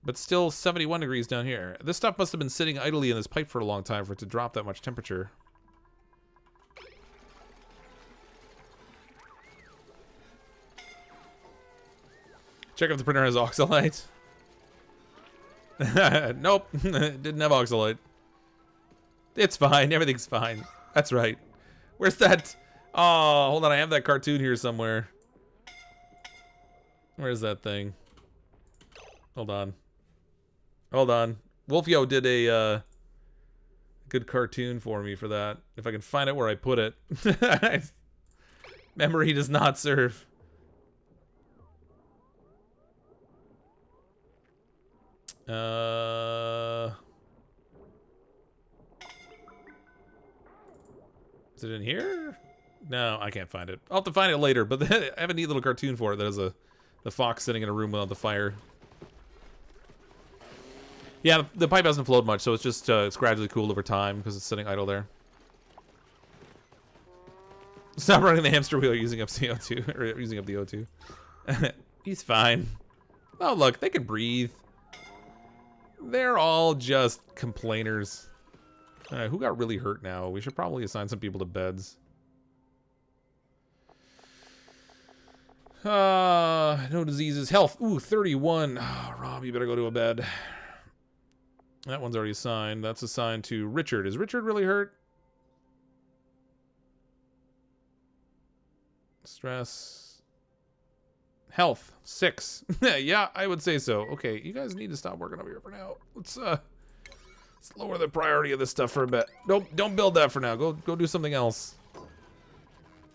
But still 71 degrees down here. This stuff must have been sitting idly in this pipe for a long time for it to drop that much temperature. Check if the printer has oxalate. Nope, it didn't have oxalate. It's fine. Everything's fine. That's right. Where's that? Oh, hold on. I have that cartoon here somewhere. Where's that thing? Hold on. Hold on. Wolfio did a good cartoon for me for that. If I can find out where I put it. Memory does not serve. Is it in here? No, I can't find it. I'll have to find it later, but I have a neat little cartoon for it that has the fox sitting in a room without the fire. Yeah, the pipe hasn't flowed much, so it's just it's gradually cooled over time because it's sitting idle there. Stop running the hamster wheel using up CO2 or using up the O2. He's fine. Oh look, they can breathe. They're all just complainers. Alright, who got really hurt now? We should probably assign some people to beds. No diseases. Health. Ooh, 31. Oh, Rob, you better go to a bed. That one's already assigned. That's assigned to Richard. Is Richard really hurt? Stress. Health. 6. Yeah, I would say so. Okay, you guys need to stop working over here for now. Let's lower the priority of this stuff for a bit. Don't build that for now. Go do something else.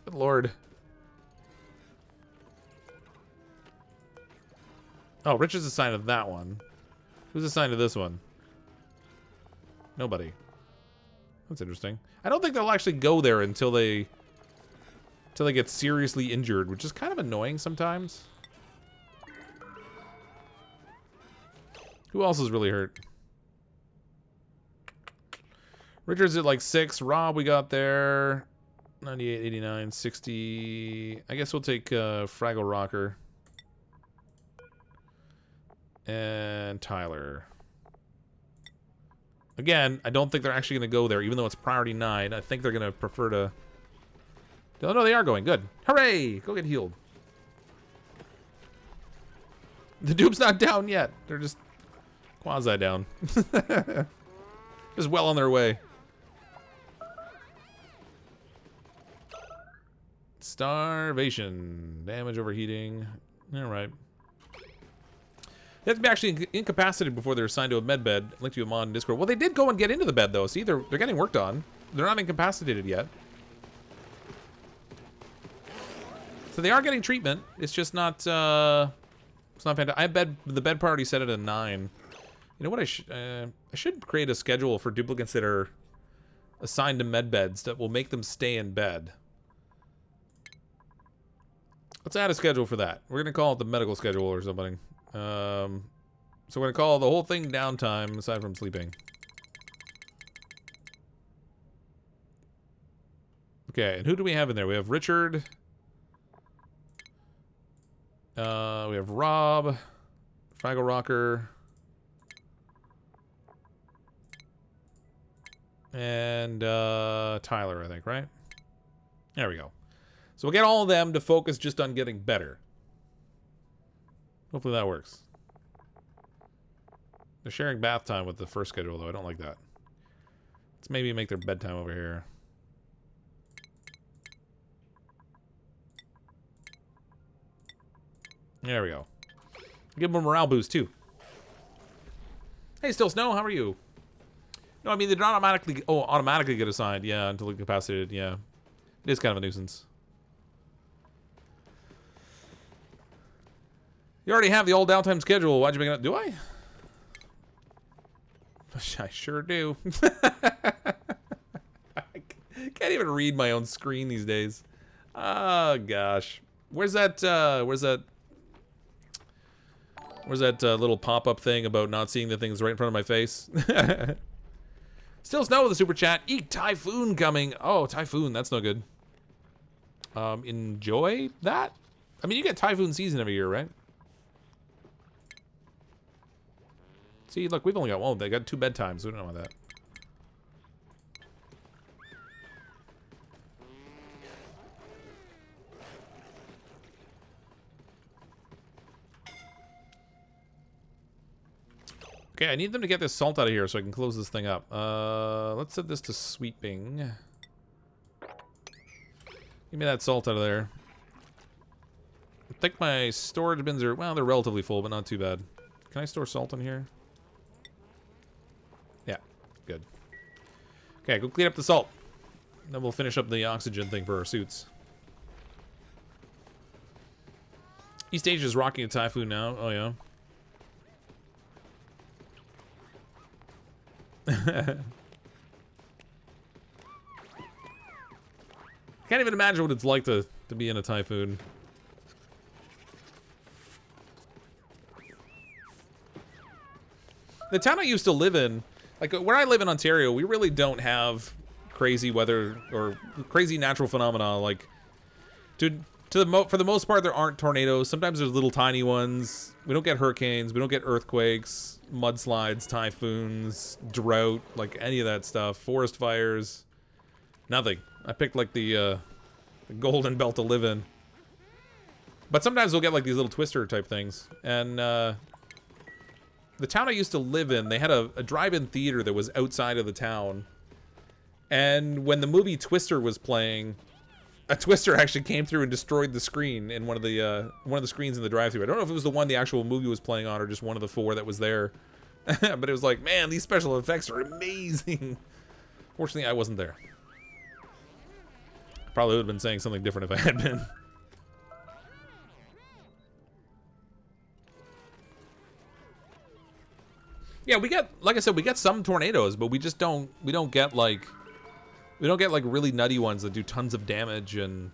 Good lord. Oh, Richard's assigned to that one. Who's assigned to this one? Nobody. That's interesting. I don't think they'll actually go there until they get seriously injured, which is kind of annoying sometimes. Who else is really hurt? Richard's at like 6. Rob, we got there. 98, 89, 60. I guess we'll take Fraggle Rocker. And Tyler. Again, I don't think they're actually going to go there, even though it's priority 9. I think they're going to prefer to... Oh, no, they are going. Good. Hooray! Go get healed. The dupe's not down yet. They're just quasi-down. Just well on their way. Starvation. Damage overheating. Alright. They have to be actually incapacitated before they're assigned to a med bed. Link to a mod in Discord. Well, they did go and get into the bed, though. See, they're getting worked on. They're not incapacitated yet. So they are getting treatment. It's just not, it's not fantastic. The bed priority set at a 9. You know what I should create a schedule for duplicants that are assigned to med beds that will make them stay in bed. Let's add a schedule for that. We're gonna call it the medical schedule or something. So we're gonna call the whole thing downtime aside from sleeping. Okay, and who do we have in there? We have Richard. We have Rob, Fraggle Rocker, and Tyler, I think, right? There we go. So we'll get all of them to focus just on getting better. Hopefully that works. They're sharing bath time with the first schedule, though. I don't like that. Let's maybe make their bedtime over here. There we go. Give them a morale boost, too. Hey, Still Snow, how are you? No, I mean, they don't automatically... Oh, automatically get assigned. Yeah, until incapacitated. Yeah. It is kind of a nuisance. You already have the all downtime schedule. Why'd you make it up? Do I? I sure do. I can't even read my own screen these days. Oh, gosh. Where's that little pop-up thing about not seeing the things right in front of my face? Still Snow with the super chat. Eek, Typhoon coming. Oh, Typhoon, that's no good. Enjoy that? I mean, you get Typhoon season every year, right? See, look, we've only got one. They got 2 bedtimes. We don't know about that. Okay, I need them to get this salt out of here so I can close this thing up. Let's set this to sweeping. Give me that salt out of there. I think my storage bins are, well, they're relatively full, but not too bad. Can I store salt in here? Yeah, good. Okay, go clean up the salt. Then we'll finish up the oxygen thing for our suits. East Asia is rocking a typhoon now. Oh, yeah. Can't even imagine what it's like to be in a typhoon. The town I used to live in, like where I live in Ontario, we really don't have crazy weather or crazy natural phenomena. Like, for the most part, there aren't tornadoes. Sometimes there's little tiny ones. We don't get hurricanes. We don't get earthquakes, mudslides, typhoons, drought, like any of that stuff. Forest fires, nothing. I picked like the golden belt to live in. But sometimes we'll get like these little twister type things. And the town I used to live in, they had a drive-in theater that was outside of the town. And when the movie Twister was playing, a twister actually came through and destroyed the screen in one of the screens in the drive-thru. I don't know if it was the one the actual movie was playing on or just one of the 4 that was there. But it was like, man, these special effects are amazing. Fortunately, I wasn't there. Probably would have been saying something different if I had been. Yeah, we get, like I said, we get some tornadoes, but we just don't get like really nutty ones that do tons of damage, and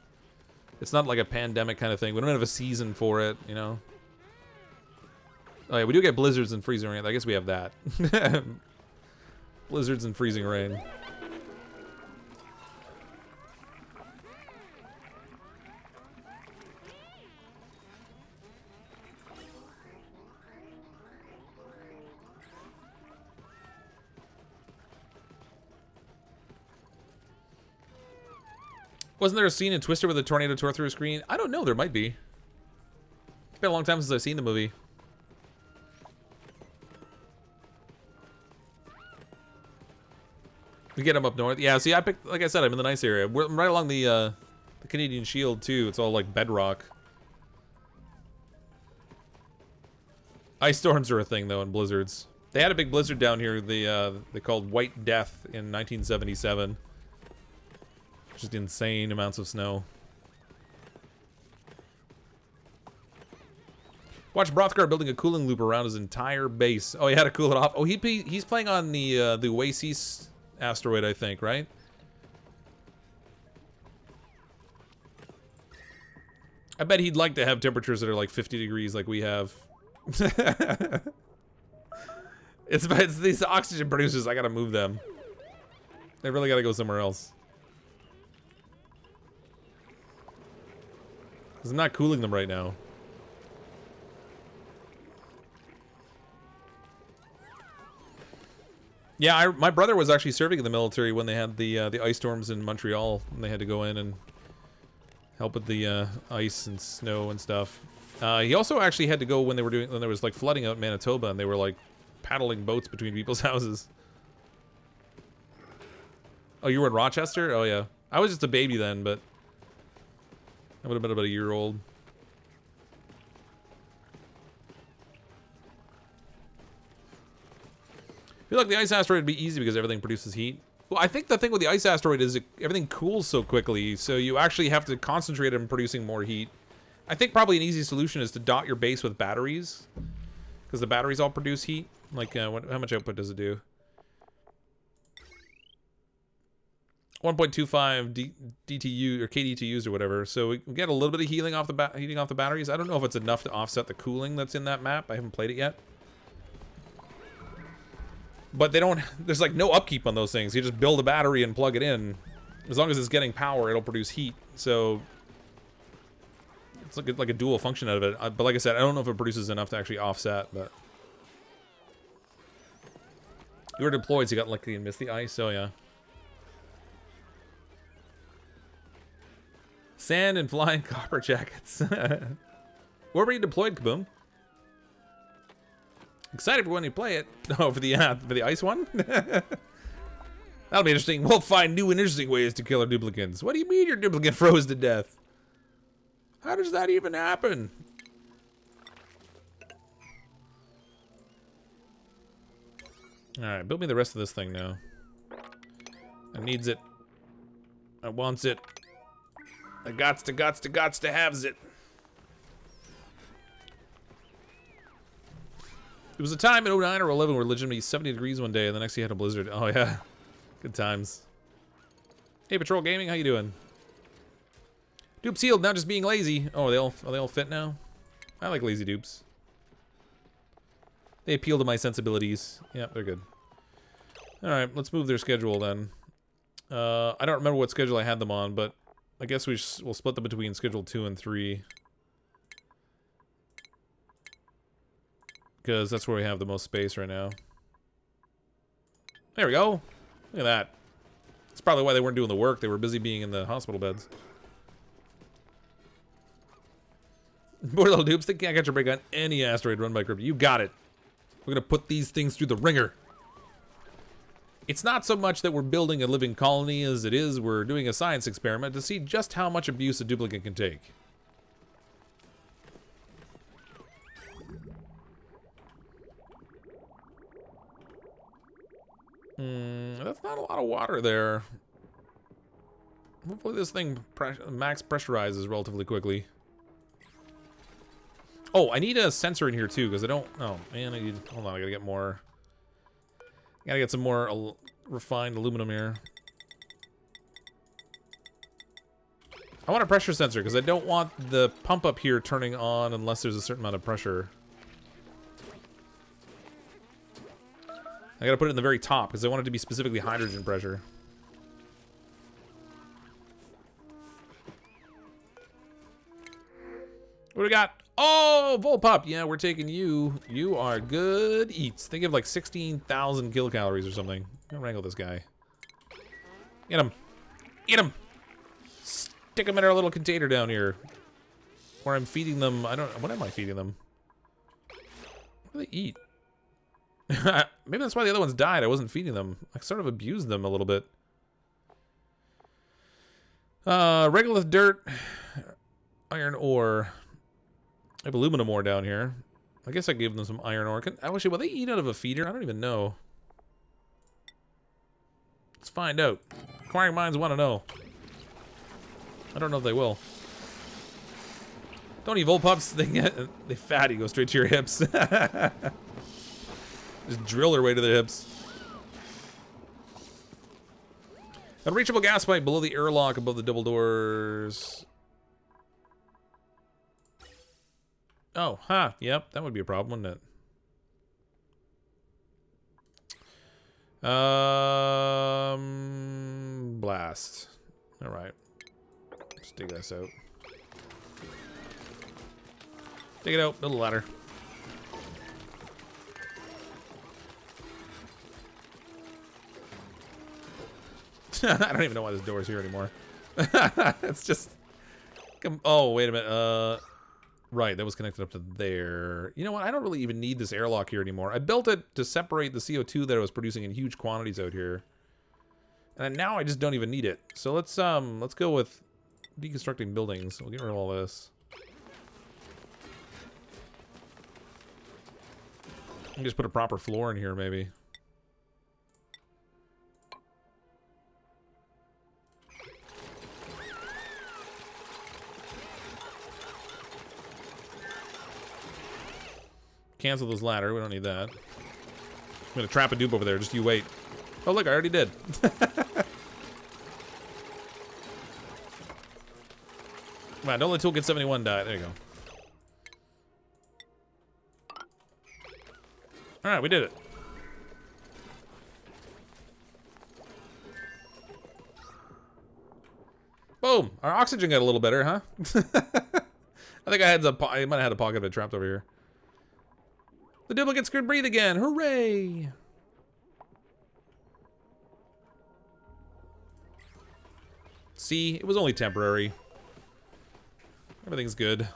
it's not like a pandemic kind of thing. We don't have a season for it, you know? Oh yeah, we do get blizzards and freezing rain. I guess we have that. Blizzards and freezing rain. Wasn't there a scene in Twister where the tornado tore through a screen? I don't know, there might be. It's been a long time since I've seen the movie. We get them up north. Yeah, see, I picked, like I said, I'm in the nice area. We're right along the Canadian Shield, too. It's all like bedrock. Ice storms are a thing, though, and blizzards. They had a big blizzard down here they called White Death in 1977. Just insane amounts of snow. Watch Brothgar building a cooling loop around his entire base. Oh, he had to cool it off. Oh, he's playing on the Oasis asteroid, I think, right? I bet he'd like to have temperatures that are like 50 degrees like we have. It's these oxygen producers, I gotta move them. They really gotta go somewhere else. Because I'm not cooling them right now. Yeah, my brother was actually serving in the military when they had the ice storms in Montreal, and they had to go in and help with the ice and snow and stuff. He also actually had to go when there was like flooding out in Manitoba, and they were like paddling boats between people's houses. Oh, you were in Rochester? Oh yeah, I was just a baby then, but I would have been about a year old. I feel like the ice asteroid would be easy because everything produces heat. Well, I think the thing with the ice asteroid is everything cools so quickly, so you actually have to concentrate on producing more heat. I think probably an easy solution is to dot your base with batteries, because the batteries all produce heat. Like, how much output does it do? 1.25 DTU or KDTUs or whatever. So we get a little bit of heating off the batteries. I don't know if it's enough to offset the cooling that's in that map. I haven't played it yet. But there's like no upkeep on those things. You just build a battery and plug it in. As long as it's getting power, it'll produce heat. So it's like a dual function out of it. But like I said, I don't know if it produces enough to actually offset, but you were deployed, so you got lucky and missed the ice. Oh yeah. Sand and flying copper jackets. Where were you deployed, Kaboom? Excited for when you play it. Oh, for the ice one? That'll be interesting. We'll find new and interesting ways to kill our duplicants. What do you mean your duplicant froze to death? How does that even happen? Alright, build me the rest of this thing now. I needs it. I wants it. I gots to haves it. There was a time in 09 or 11 where legitimately 70 degrees one day and the next day you had a blizzard. Oh yeah, good times. Hey Patrol Gaming, how you doing? Dupes healed, not just being lazy. Oh, are they all fit now? I like lazy dupes. They appeal to my sensibilities. Yeah, they're good. Alright, let's move their schedule then. I don't remember what schedule I had them on, but I guess we'll split them between schedule 2 and 3. Because that's where we have the most space right now. There we go. Look at that. That's probably why they weren't doing the work. They were busy being in the hospital beds. Poor little dupes, they can't catch a break on any asteroid run by Cryptic. You got it. We're gonna put these things through the ringer. It's not so much that we're building a living colony as it is we're doing a science experiment to see just how much abuse a duplicate can take. That's not a lot of water there. Hopefully this thing max pressurizes relatively quickly. Oh, I need a sensor in here too, because I don't... Oh, man, hold on, I gotta get more... Gotta get some more refined aluminum here. I want a pressure sensor, because I don't want the pump up here turning on unless there's a certain amount of pressure. I gotta put it in the very top, because I want it to be specifically hydrogen pressure. What do we got? Oh, Volpop. Yeah, we're taking you. You are good eats. They give like 16,000 kilocalories or something. I'm gonna wrangle this guy. Get him. Eat him. Stick him in our little container down here. Where I'm feeding them. What am I feeding them? What do they eat? Maybe that's why the other ones died. I wasn't feeding them. I sort of abused them a little bit. Regolith dirt. Iron ore. I have aluminum ore down here. I guess I gave them some iron ore. Actually, will they eat out of a feeder? I don't even know. Let's find out. Inquiring minds want to know. I don't know if they will. Don't eat Volpops. They fatty. Go straight to your hips. Just drill their way to their hips. Unreachable gas pipe below the airlock above the double doors. Oh, huh. Yep, that would be a problem, wouldn't it? Blast. Alright. Let's dig this out. Dig it out. Build a ladder. I don't even know why this door is here anymore. It's just... Oh, wait a minute. Right, that was connected up to there. You know what? I don't really even need this airlock here anymore. I built it to separate the CO2 that I was producing in huge quantities out here. And now I just don't even need it. So let's go with deconstructing buildings. We'll get rid of all this. And just put a proper floor in here, maybe. Cancel this ladder. We don't need that. I'm gonna trap a dupe over there. Just you wait. Oh, look, I already did. Come on, don't let Toolkit 71 die. There you go. Alright, we did it. Boom! Our oxygen got a little better, huh? I think I might have had a pocket of it trapped over here. The duplicates could breathe again! Hooray! See, it was only temporary. Everything's good.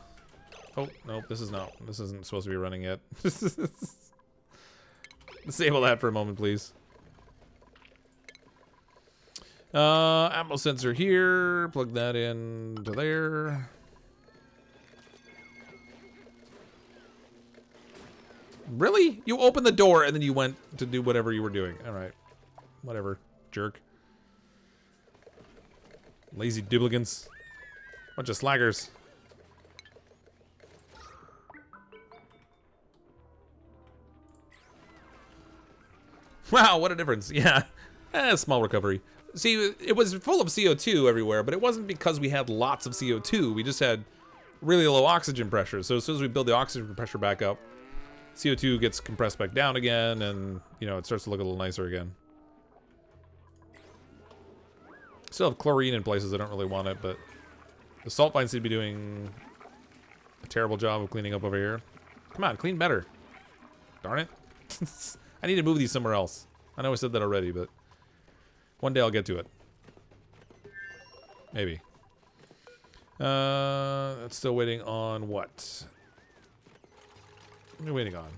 Oh, nope, this isn't supposed to be running yet. Disable that for a moment, please. Ammo sensor here. Plug that in to there. Really? You opened the door and then you went to do whatever you were doing. Alright. Whatever. Jerk. Lazy duplicants. Bunch of slaggers. Wow, what a difference. Yeah. Small recovery. See, it was full of CO2 everywhere, but it wasn't because we had lots of CO2. We just had really low oxygen pressure. So as soon as we build the oxygen pressure back up, CO2 gets compressed back down again, and, you know, it starts to look a little nicer again. Still have chlorine in places I don't really want it, but the salt mines seem to be doing a terrible job of cleaning up over here. Come on, clean better. Darn it. I need to move these somewhere else. I know I said that already, but one day I'll get to it. Maybe. That's still waiting on what? What are we waiting on?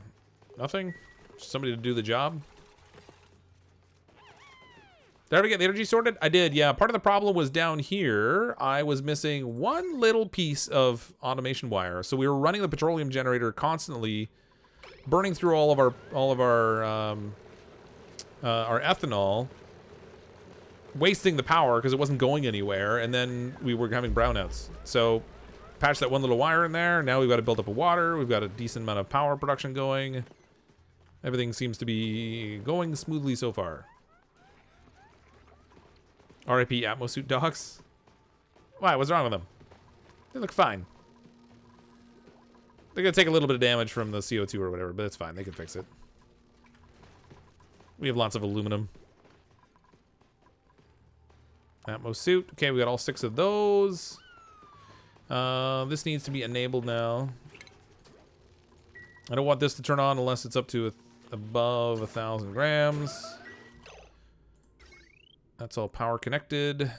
Nothing? Somebody to do the job? Did I ever get the energy sorted? I did, yeah. Part of the problem was down here. I was missing one little piece of automation wire. So we were running the petroleum generator constantly, burning through all of our ethanol, wasting the power because it wasn't going anywhere, and then we were having brownouts. So patch that one little wire in there. Now we've got to build up a water. We've got a decent amount of power production going. Everything seems to be going smoothly so far. RIP atmo suit dogs. Why? What's wrong with them? They look fine. They're gonna take a little bit of damage from the CO2 or whatever, but it's fine. They can fix it. We have lots of aluminum. Atmo suit. Okay, we got all 6 of those. This needs to be enabled now. I don't want this to turn on unless it's up to above 1,000 grams. That's all power connected.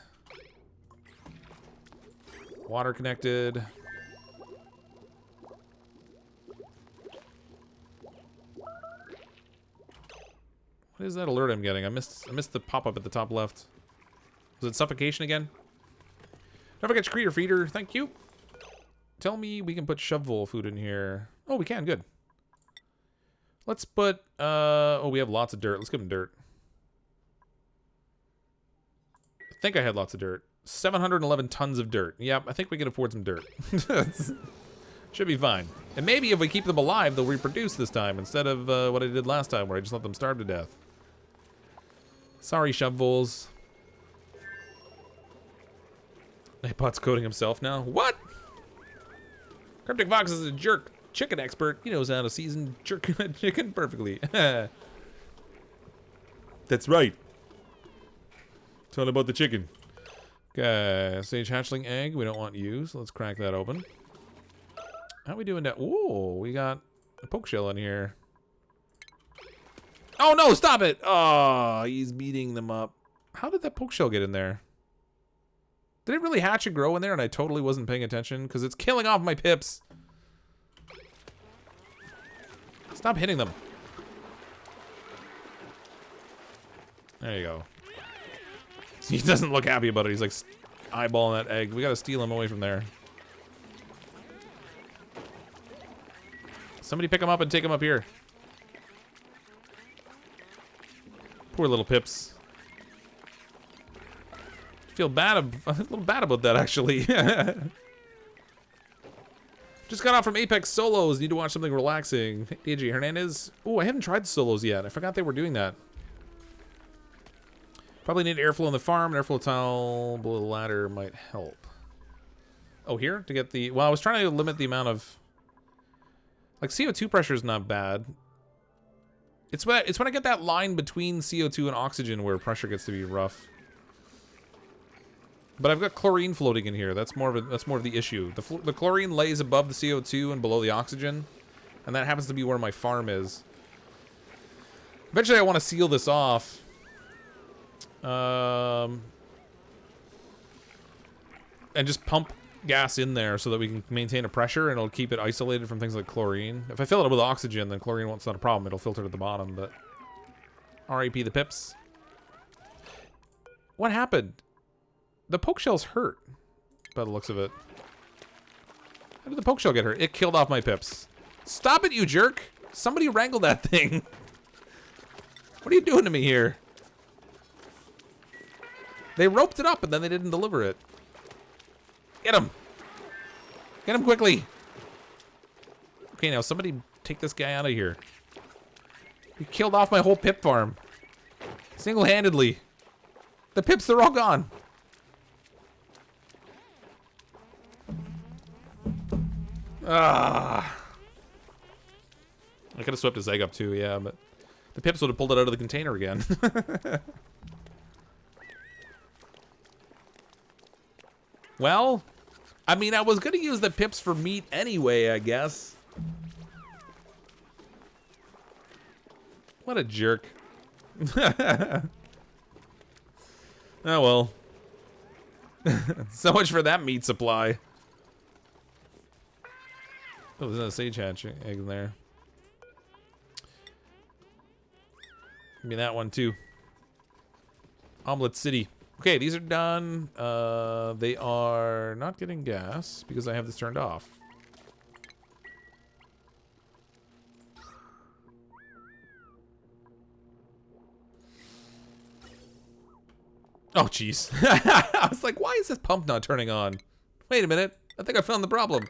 Water connected. What is that alert I'm getting? I missed the pop-up at the top left. Was it suffocation again? Don't forget your creator feeder. Thank you. Tell me we can put shovel food in here. Oh, we can. Good. Let's put... oh, we have lots of dirt. Let's give him dirt. I think I had lots of dirt. 711 tons of dirt. Yep, I think we can afford some dirt. Should be fine. And maybe if we keep them alive, they'll reproduce this time instead of what I did last time where I just let them starve to death. Sorry, shovels. Nightbot's coding himself now. What? CrypticFox is a jerk chicken expert. He knows how to season chicken perfectly. That's right. It's all about the chicken. Okay, sage hatchling egg. We don't want you, so let's crack that open. How we doing that? Ooh, we got a poke shell in here. Oh no, stop it! Oh, he's beating them up. How did that poke shell get in there? Did it really hatch and grow in there and I totally wasn't paying attention? Because it's killing off my pips. Stop hitting them. There you go. He doesn't look happy about it. He's like eyeballing that egg. We gotta steal him away from there. Somebody pick him up and take him up here. Poor little pips. Feel bad, a little bad about that actually. Just got off from Apex solos. Need to watch something relaxing. AJ Hernandez. Oh, I haven't tried the solos yet. I forgot they were doing that. Probably need airflow in the farm. An airflow tile below the ladder might help. Oh, here to get the. Well, I was trying to limit the amount of. Like CO2 pressure is not bad. It's when I get that line between CO2 and oxygen where pressure gets to be rough. But I've got chlorine floating in here. That's more of the issue. The chlorine lays above the CO2 and below the oxygen, and that happens to be where my farm is. Eventually, I want to seal this off. And just pump gas in there so that we can maintain a pressure and it'll keep it isolated from things like chlorine. If I fill it up with oxygen, then chlorine won't, it's not a problem. It'll filter to the bottom, but R.I.P. the pips. What happened? The poke shell's hurt, by the looks of it. How did the poke shell get hurt? It killed off my pips. Stop it, you jerk! Somebody wrangle that thing. What are you doing to me here? They roped it up and then they didn't deliver it. Get him! Get him quickly! Okay, now somebody take this guy out of here. He killed off my whole pip farm. Single-handedly. The pips, they're all gone. Ah. I could have swept his egg up too, yeah, but the pips would have pulled it out of the container again. Well, I mean, I was going to use the pips for meat anyway, I guess. What a jerk. Oh, well. So much for that meat supply. Oh, there's a sage hatch egg in there. Give me that one, too. Omelet City. Okay, these are done. They are not getting gas because I have this turned off. Oh, jeez. I was like, why is this pump not turning on? Wait a minute. I think I found the problem.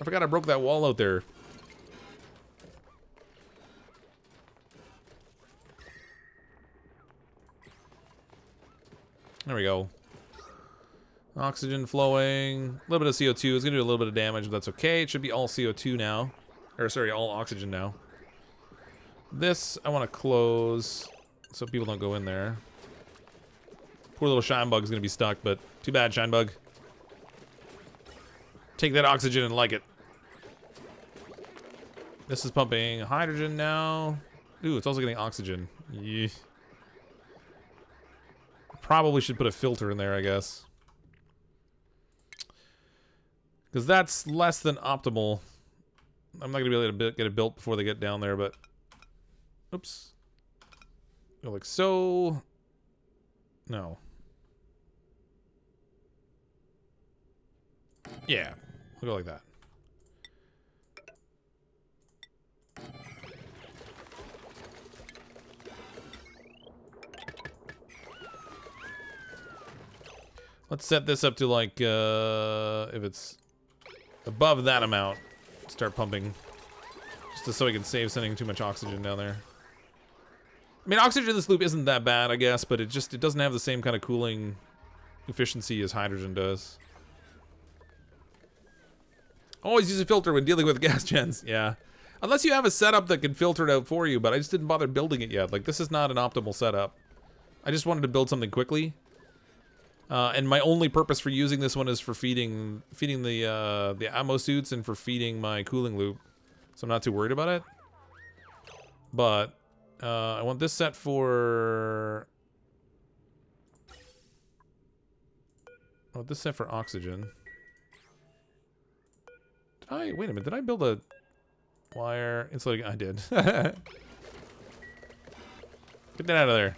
I forgot I broke that wall out there. There we go. Oxygen flowing. A little bit of CO2. It's going to do a little bit of damage, but that's okay. It should be all CO2 now. Or, sorry, all oxygen now. This, I want to close so people don't go in there. Poor little shine bug's going to be stuck, but too bad, shine bug. Take that oxygen and like it. This is pumping hydrogen now. Ooh, it's also getting oxygen. Yeah. Probably should put a filter in there, I guess. Because that's less than optimal. I'm not going to be able to get it built before they get down there, but... Oops. Go like so. No. Yeah. We'll go like that. Let's set this up to like, if it's above that amount, start pumping. Just so we can save sending too much oxygen down there. I mean, oxygen in this loop isn't that bad, I guess, but it doesn't have the same kind of cooling efficiency as hydrogen does. Always use a filter when dealing with gas gens, yeah. Unless you have a setup that can filter it out for you, but I just didn't bother building it yet. Like, this is not an optimal setup. I just wanted to build something quickly. And my only purpose for using this one is for feeding the atmo suits and for feeding my cooling loop. So I'm not too worried about it. But I want this set for... I want this set for oxygen. Wait a minute, did I build a wire insulating? I did. Get that out of there.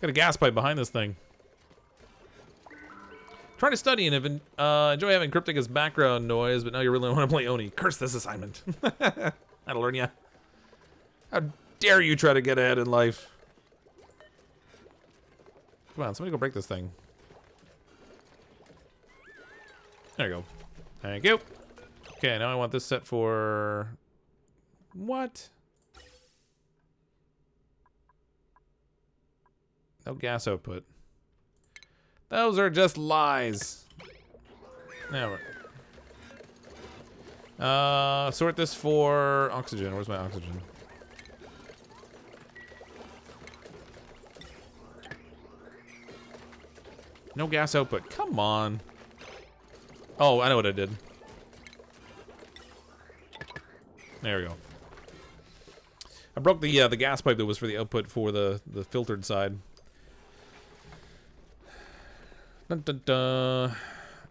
Got a gas pipe behind this thing. Trying to study and enjoy having cryptic as background noise, but now you really want to play Oni. Curse this assignment. That'll learn ya. How dare you try to get ahead in life? Come on, somebody go break this thing. There you go. Thank you. Okay, now I want this set for... What? No gas output. Those are just lies. Never. Sort this for oxygen. Where's my oxygen? No gas output. Come on. Oh, I know what I did. There we go. I broke the gas pipe that was for the output for the filtered side. Dun, dun, dun.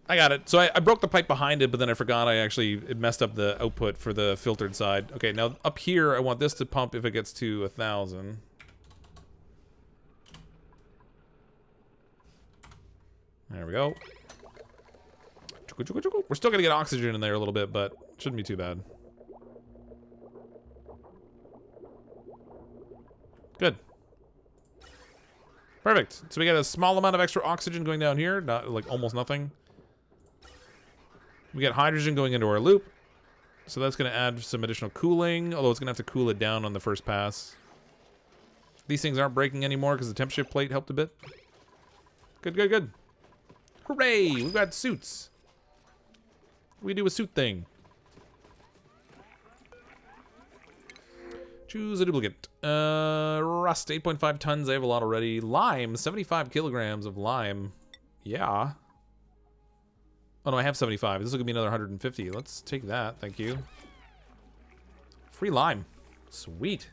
I got it. So I broke the pipe behind it, but then I forgot it messed up the output for the filtered side. Okay, now up here I want this to pump if it gets to 1,000. There we go. We're still gonna get oxygen in there a little bit, but shouldn't be too bad. Good. Perfect. So we got a small amount of extra oxygen going down here, not like almost nothing. We got hydrogen going into our loop. So that's going to add some additional cooling, although it's going to have to cool it down on the first pass. These things aren't breaking anymore because the temp shift plate helped a bit. Good, good, good. Hooray! We've got suits. We do a suit thing. Choose a duplicate. Rust, 8.5 tons. I have a lot already. Lime, 75 kilograms of lime. Yeah. Oh, no, I have 75. This is going to be another 150. Let's take that. Thank you. Free lime. Sweet.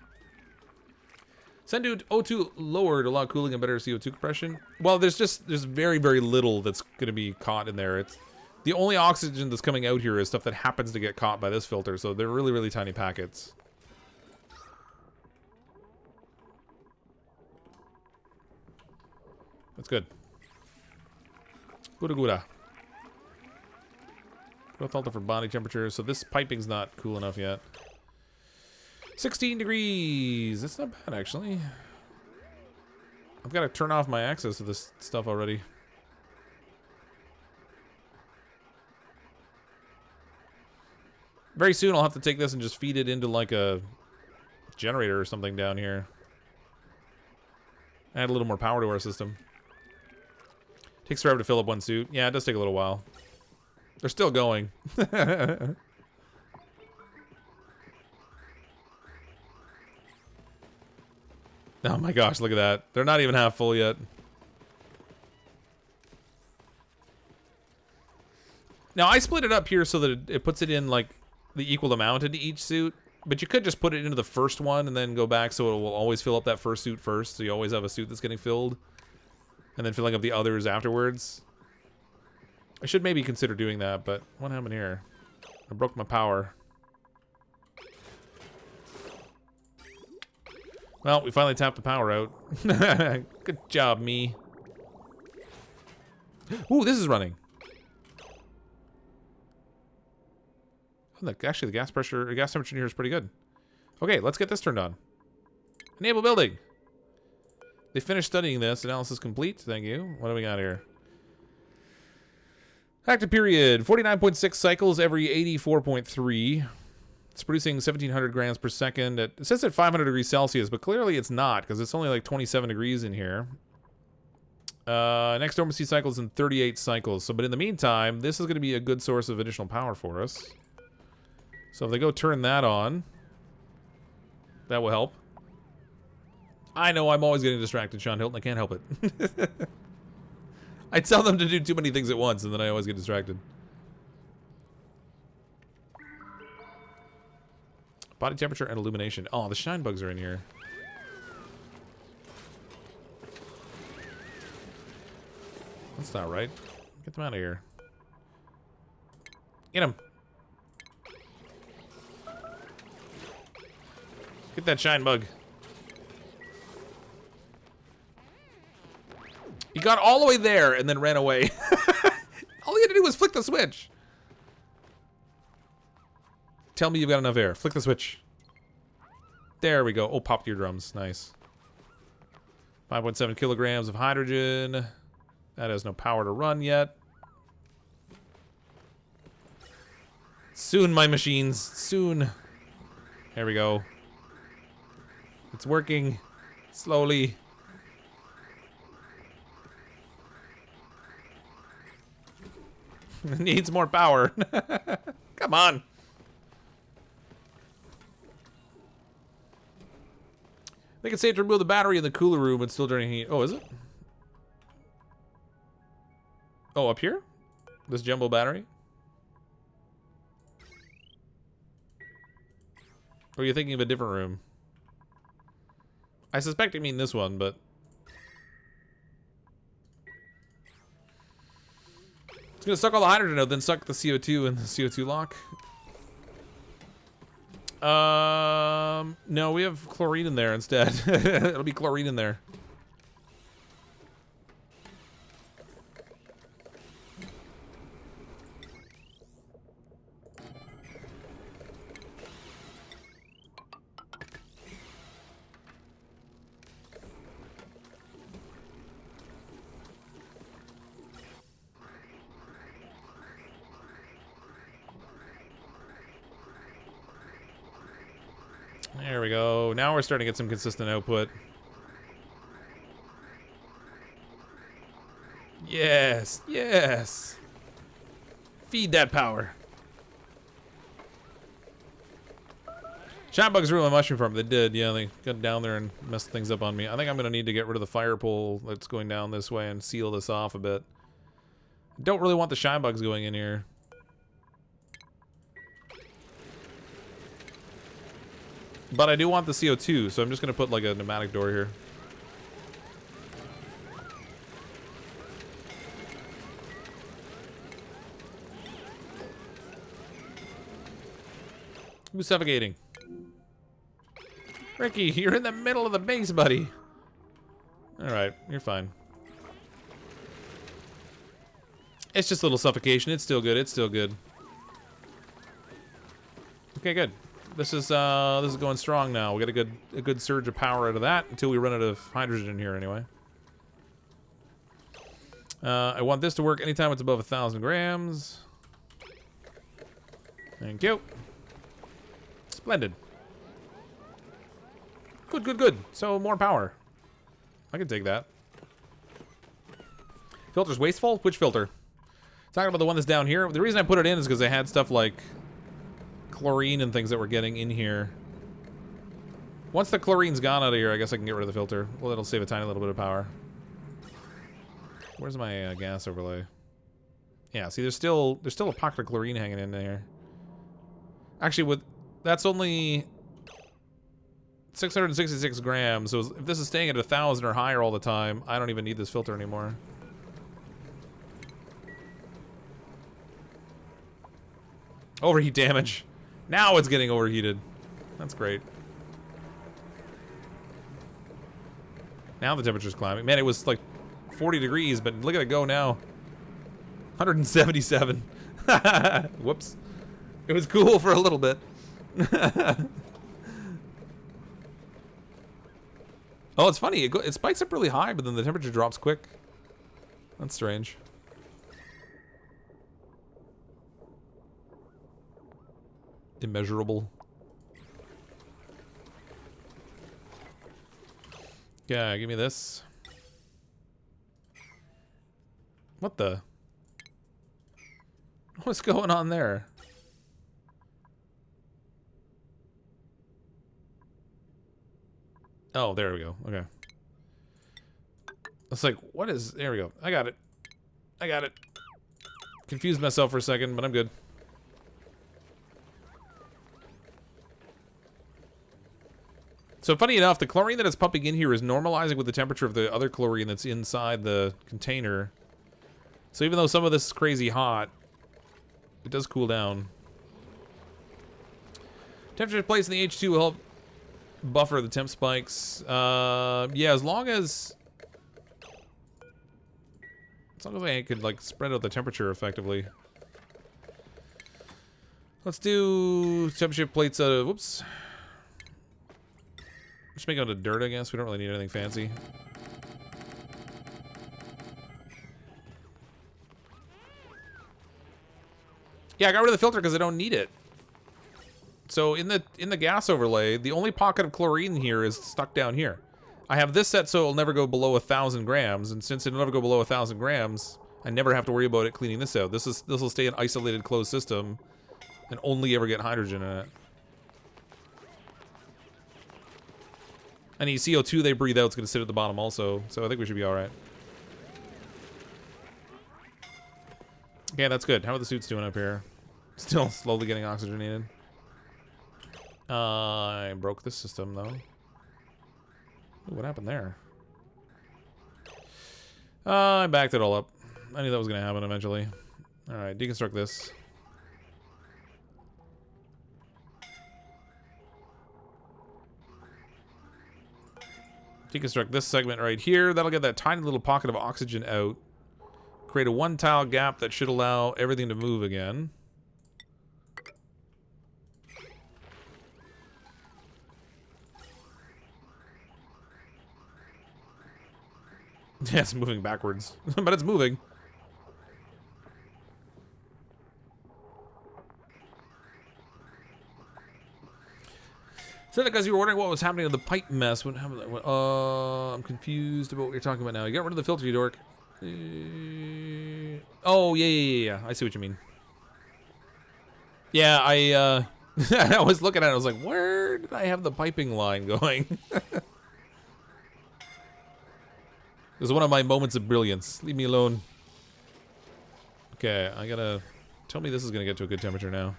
Send to O2 lower to allow cooling and better CO2 compression. Well, there's very, very little that's going to be caught in there. It's the only oxygen that's coming out here is stuff that happens to get caught by this filter, so they're really, really tiny packets. That's good. Gouda gouda. Growth alter for body temperature. So this piping's not cool enough yet. 16 degrees. That's not bad, actually. I've got to turn off my access to this stuff already. Very soon I'll have to take this and just feed it into like a generator or something down here. Add a little more power to our system. Takes forever to fill up one suit. Yeah, it does take a little while. They're still going. Oh my gosh, look at that. They're not even half full yet. Now, I split it up here so that it puts it in, like, the equal amount into each suit. But you could just put it into the first one and then go back so it will always fill up that first suit first. So you always have a suit that's getting filled. And then filling up the others afterwards. I should maybe consider doing that, but what happened here? I broke my power. Well, we finally tapped the power out. Good job, me. Ooh, this is running. Actually, the gas temperature in here is pretty good. Okay, let's get this turned on. Enable building. They finished studying this. Analysis complete. Thank you. What do we got here? Active period. 49.6 cycles every 84.3. It's producing 1,700 grams per second. It says at 500 degrees Celsius, but clearly it's not because it's only like 27 degrees in here. Next dormancy cycle is in 38 cycles. So, but in the meantime, this is going to be a good source of additional power for us. So if they go turn that on, that will help. I know I'm always getting distracted, Sean Hilton. I can't help it. I tell them to do too many things at once, and then I always get distracted. Body temperature and illumination. Oh, the shine bugs are in here. That's not right. Get them out of here. Get them. Get that shine bug. He got all the way there and then ran away. All he had to do was flick the switch. Tell me you've got enough air. Flick the switch. There we go. Oh, popped eardrums. Nice. 5.7 kilograms of hydrogen. That has no power to run yet. Soon, my machines. Soon. There we go. It's working. Slowly. It needs more power. Come on. They can save to remove the battery in the cooler room and still during heat. Oh, is it? Oh, up here? This jumbo battery? Or are you thinking of a different room? I suspect you mean this one, but... It's gonna suck all the hydrogen out, then suck the CO2 and the CO2 lock. No, we have chlorine in there instead. It'll be chlorine in there. There we go. Now we're starting to get some consistent output. Yes, yes. Feed that power. Shine bugs ruined my mushroom farm. They did, yeah. They got down there and messed things up on me. I think I'm going to need to get rid of the fire pole that's going down this way and seal this off a bit. Don't really want the shine bugs going in here. But I do want the CO2, so I'm just going to put like a pneumatic door here. Who's suffocating? Ricky, you're in the middle of the base, buddy. Alright, you're fine. It's just a little suffocation. It's still good. It's still good. Okay, good. This is going strong now. We got a good surge of power out of that until we run out of hydrogen in here anyway. I want this to work anytime it's above 1,000 grams. Thank you. Splendid. Good, good, good. So more power. I can take that. Filter's wasteful? Which filter? Talking about the one that's down here. The reason I put it in is because I had stuff like chlorine and things that we're getting in here. Once the chlorine's gone out of here, I guess I can get rid of the filter. Well, it'll save a tiny little bit of power. Where's my gas overlay? Yeah, see, there's still a pocket of chlorine hanging in there. Actually, that's only 666 grams. So if this is staying at 1,000 or higher all the time, I don't even need this filter anymore. Overheat damage. Now it's getting overheated. That's great. Now the temperature's climbing. Man, it was like 40 degrees, but look at it go now. 177. Whoops. It was cool for a little bit. Oh, it's funny. It spikes up really high, but then the temperature drops quick. That's strange. Immeasurable. Yeah, give me this. What the? What's going on there? Oh, there we go. Okay. It's like, what is... There we go. I got it. I got it. Confused myself for a second, but I'm good. So funny enough, the chlorine that is pumping in here is normalizing with the temperature of the other chlorine that's inside the container. So even though some of this is crazy hot, it does cool down. Temperature placed in the H2 will help buffer the temp spikes. Yeah, as long as I could like spread out the temperature effectively. Let's do temperature plates out of, whoops. Just make it out of dirt, I guess. We don't really need anything fancy. Yeah, I got rid of the filter because I don't need it. So in the gas overlay, the only pocket of chlorine here is stuck down here. I have this set so it'll never go below 1,000 grams, and since it'll never go below 1,000 grams, I never have to worry about it cleaning this out. This will stay an isolated closed system and only ever get hydrogen in it. Any CO2 they breathe out is going to sit at the bottom also, so I think we should be alright. Okay, that's good. How are the suits doing up here? Still slowly getting oxygenated. I broke this system, though. Ooh, what happened there? I backed it all up. I knew that was going to happen eventually. Alright, deconstruct this. Deconstruct this segment right here. That'll get that tiny little pocket of oxygen out. Create a one-tile gap that should allow everything to move again. Yeah, it's moving backwards. But it's moving. So because you were wondering what was happening to the pipe mess. What happened? I'm confused about what you're talking about now. You got rid of the filter, you dork. Oh, yeah. I see what you mean. Yeah, I I was looking at it. I was like, where did I have the piping line going? It was one of my moments of brilliance. Leave me alone. Okay, I gotta... Tell me this is gonna get to a good temperature now.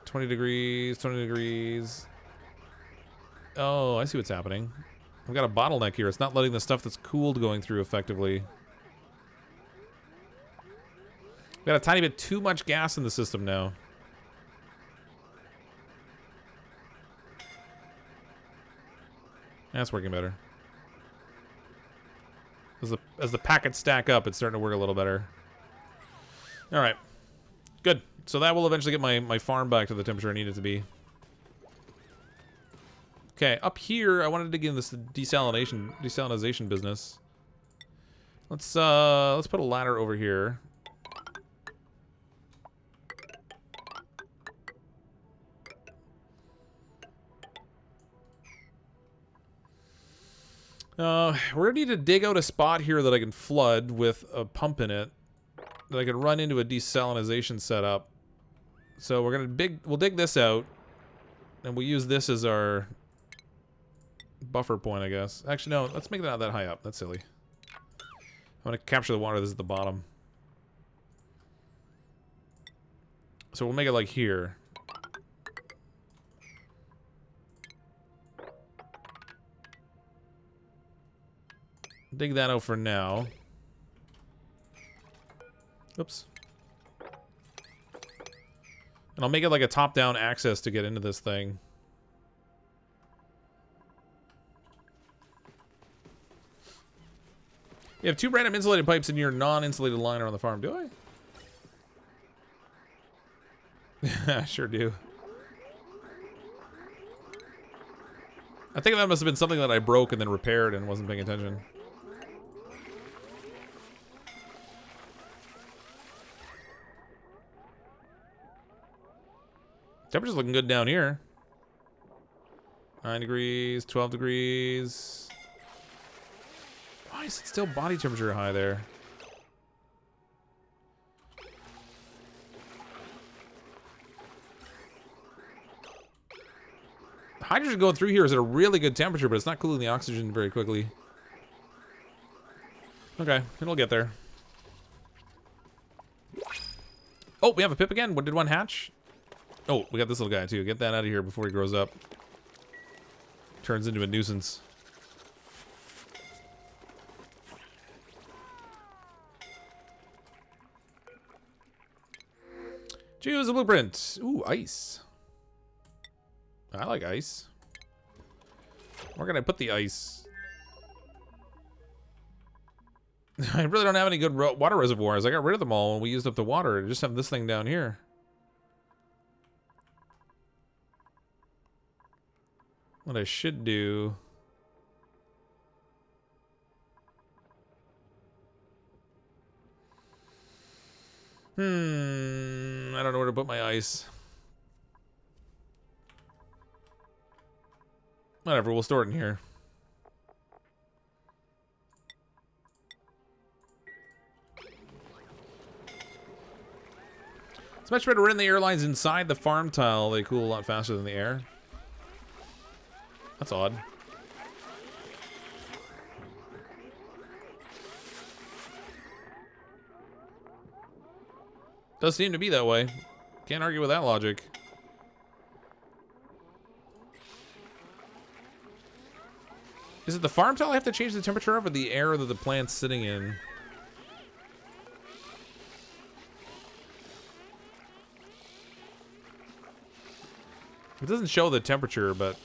20 degrees, 20 degrees. Oh, I see what's happening. I've got a bottleneck here. It's not letting the stuff that's cooled going through effectively. Got a tiny bit too much gas in the system now. That's working better. As the packets stack up, it's starting to work a little better. All right, good. So that will eventually get my farm back to the temperature I need it to be. Okay, up here, I wanted to get in this desalination business. Let's put a ladder over here. We're gonna need to dig out a spot here that I can flood with a pump in it, that I can run into a desalination setup. So we're gonna we'll dig this out, and we'll use this as our buffer point, I guess. Actually, no, let's make it not that high up. That's silly. I want to capture the water. This is the bottom. So we'll make it like here. Dig that out for now. Oops. And I'll make it like a top-down access to get into this thing. You have 2 random insulated pipes in your non-insulated liner on the farm, do I? Sure do. I think that must have been something that I broke and then repaired and wasn't paying attention. Temperature's looking good down here. 9 degrees, 12 degrees. Why is it still body temperature high there? The hydrogen going through here is at a really good temperature, but it's not cooling the oxygen very quickly. Okay, it'll get there. Oh, we have a pip again. What, did one hatch? Oh, we got this little guy too. Get that out of here before he grows up. Turns into a nuisance. Choose a blueprint. Ooh, ice. I like ice. Where can I put the ice? I really don't have any good water reservoirs. I got rid of them all when we used up the water. I just have this thing down here. What I should do... I don't know where to put my ice. Whatever, we'll store it in here. It's much better to run the airlines inside the farm tile. They cool a lot faster than the air. That's odd. Does seem to be that way. Can't argue with that logic. Is it the farm tile I have to change the temperature of, or the air that the plant's sitting in? It doesn't show the temperature, but...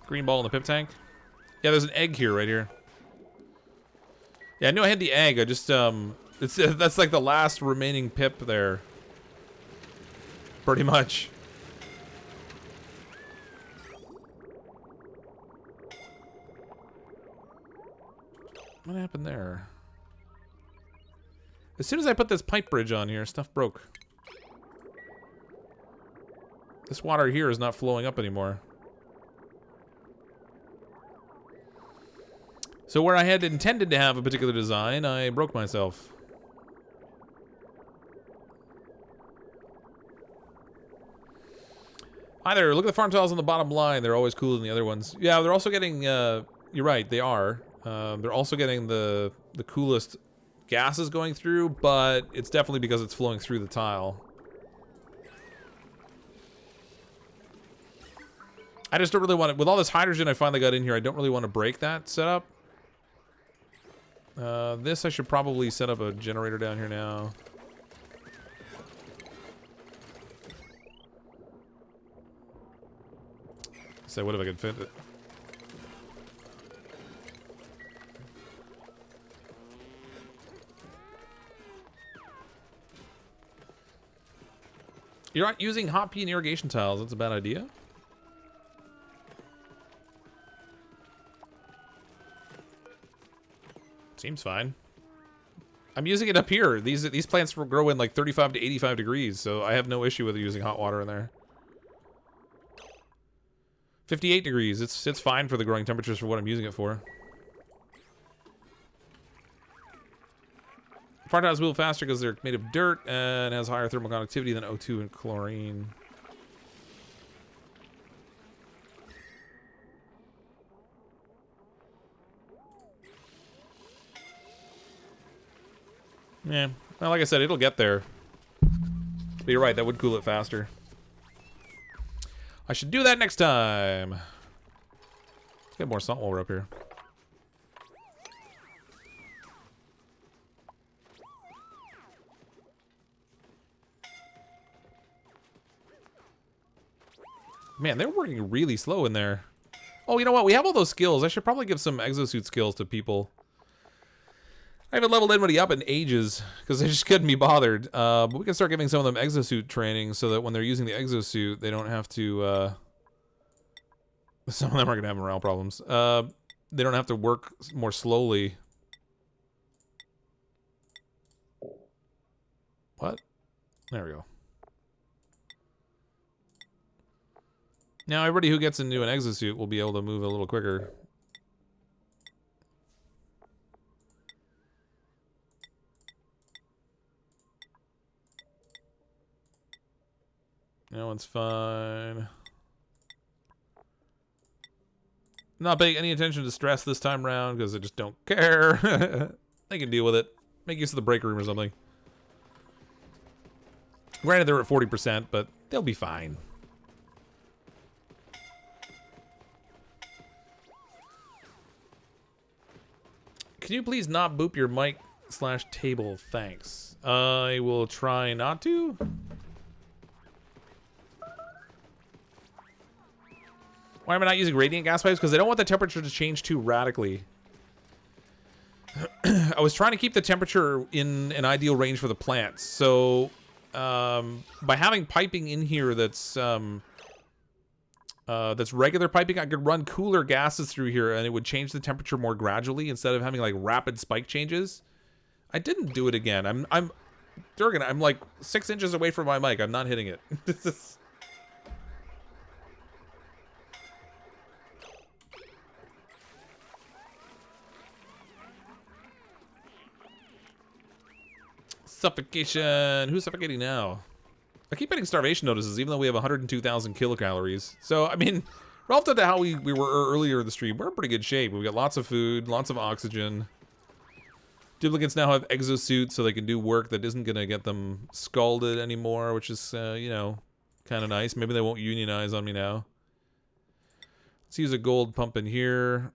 Green ball in the pip tank? Yeah, there's an egg here, right here. Yeah, I knew I had the egg. I just, that's like the last remaining pip there. Pretty much. What happened there? As soon as I put this pipe bridge on here, stuff broke. This water here is not flowing up anymore. So where I had intended to have a particular design, I broke myself. Hi there, look at the farm tiles on the bottom line. They're always cooler than the other ones. Yeah, they're also getting, you're right, they are. They're also getting the coolest gases going through, but it's definitely because it's flowing through the tile. I just don't really want to, with all this hydrogen I finally got in here, I don't really want to break that setup. This I should probably set up a generator down here now. So what if I could fit it? You're not using hot pea and irrigation tiles. That's a bad idea. Seems fine. I'm using it up here. These plants will grow in like 35 to 85 degrees, so I have no issue with using hot water in there. 58 degrees. It's fine for the growing temperatures for what I'm using it for. Farm tiles move faster because they're made of dirt and has higher thermal conductivity than O2 and chlorine. Yeah, well, like I said, it'll get there. But you're right, that would cool it faster. I should do that next time. Let's get more salt while we're up here. Man, they're working really slow in there. Oh, you know what? We have all those skills. I should probably give some exosuit skills to people. I haven't leveled anybody up in ages because I just couldn't be bothered. But we can start giving some of them exosuit training so that when they're using the exosuit, they don't have to... some of them are going to have morale problems. They don't have to work more slowly. What? There we go. Now everybody who gets into an exosuit will be able to move a little quicker. That one's fine. Not paying any attention to stress this time around because I just don't care. They can deal with it. Make use of the break room or something. Granted, they're at 40%, but they'll be fine. Can you please not boop your mic/table? Thanks. I will try not to. Why am I not using radiant gas pipes? Because I don't want the temperature to change too radically. I was trying to keep the temperature in an ideal range for the plants. So, by having piping in here that's regular piping, I could run cooler gases through here and it would change the temperature more gradually instead of having like rapid spike changes. I didn't do it again. I'm Durgan, I'm like 6 inches away from my mic. I'm not hitting it. Suffocation. Who's suffocating now? I keep getting starvation notices, even though we have 102,000 kilocalories. So, I mean, relative to how we were earlier in the stream, we're in pretty good shape. We've got lots of food, lots of oxygen. Duplicants now have exosuits, so they can do work that isn't going to get them scalded anymore, which is, you know, kind of nice. Maybe they won't unionize on me now. Let's use a gold pump in here.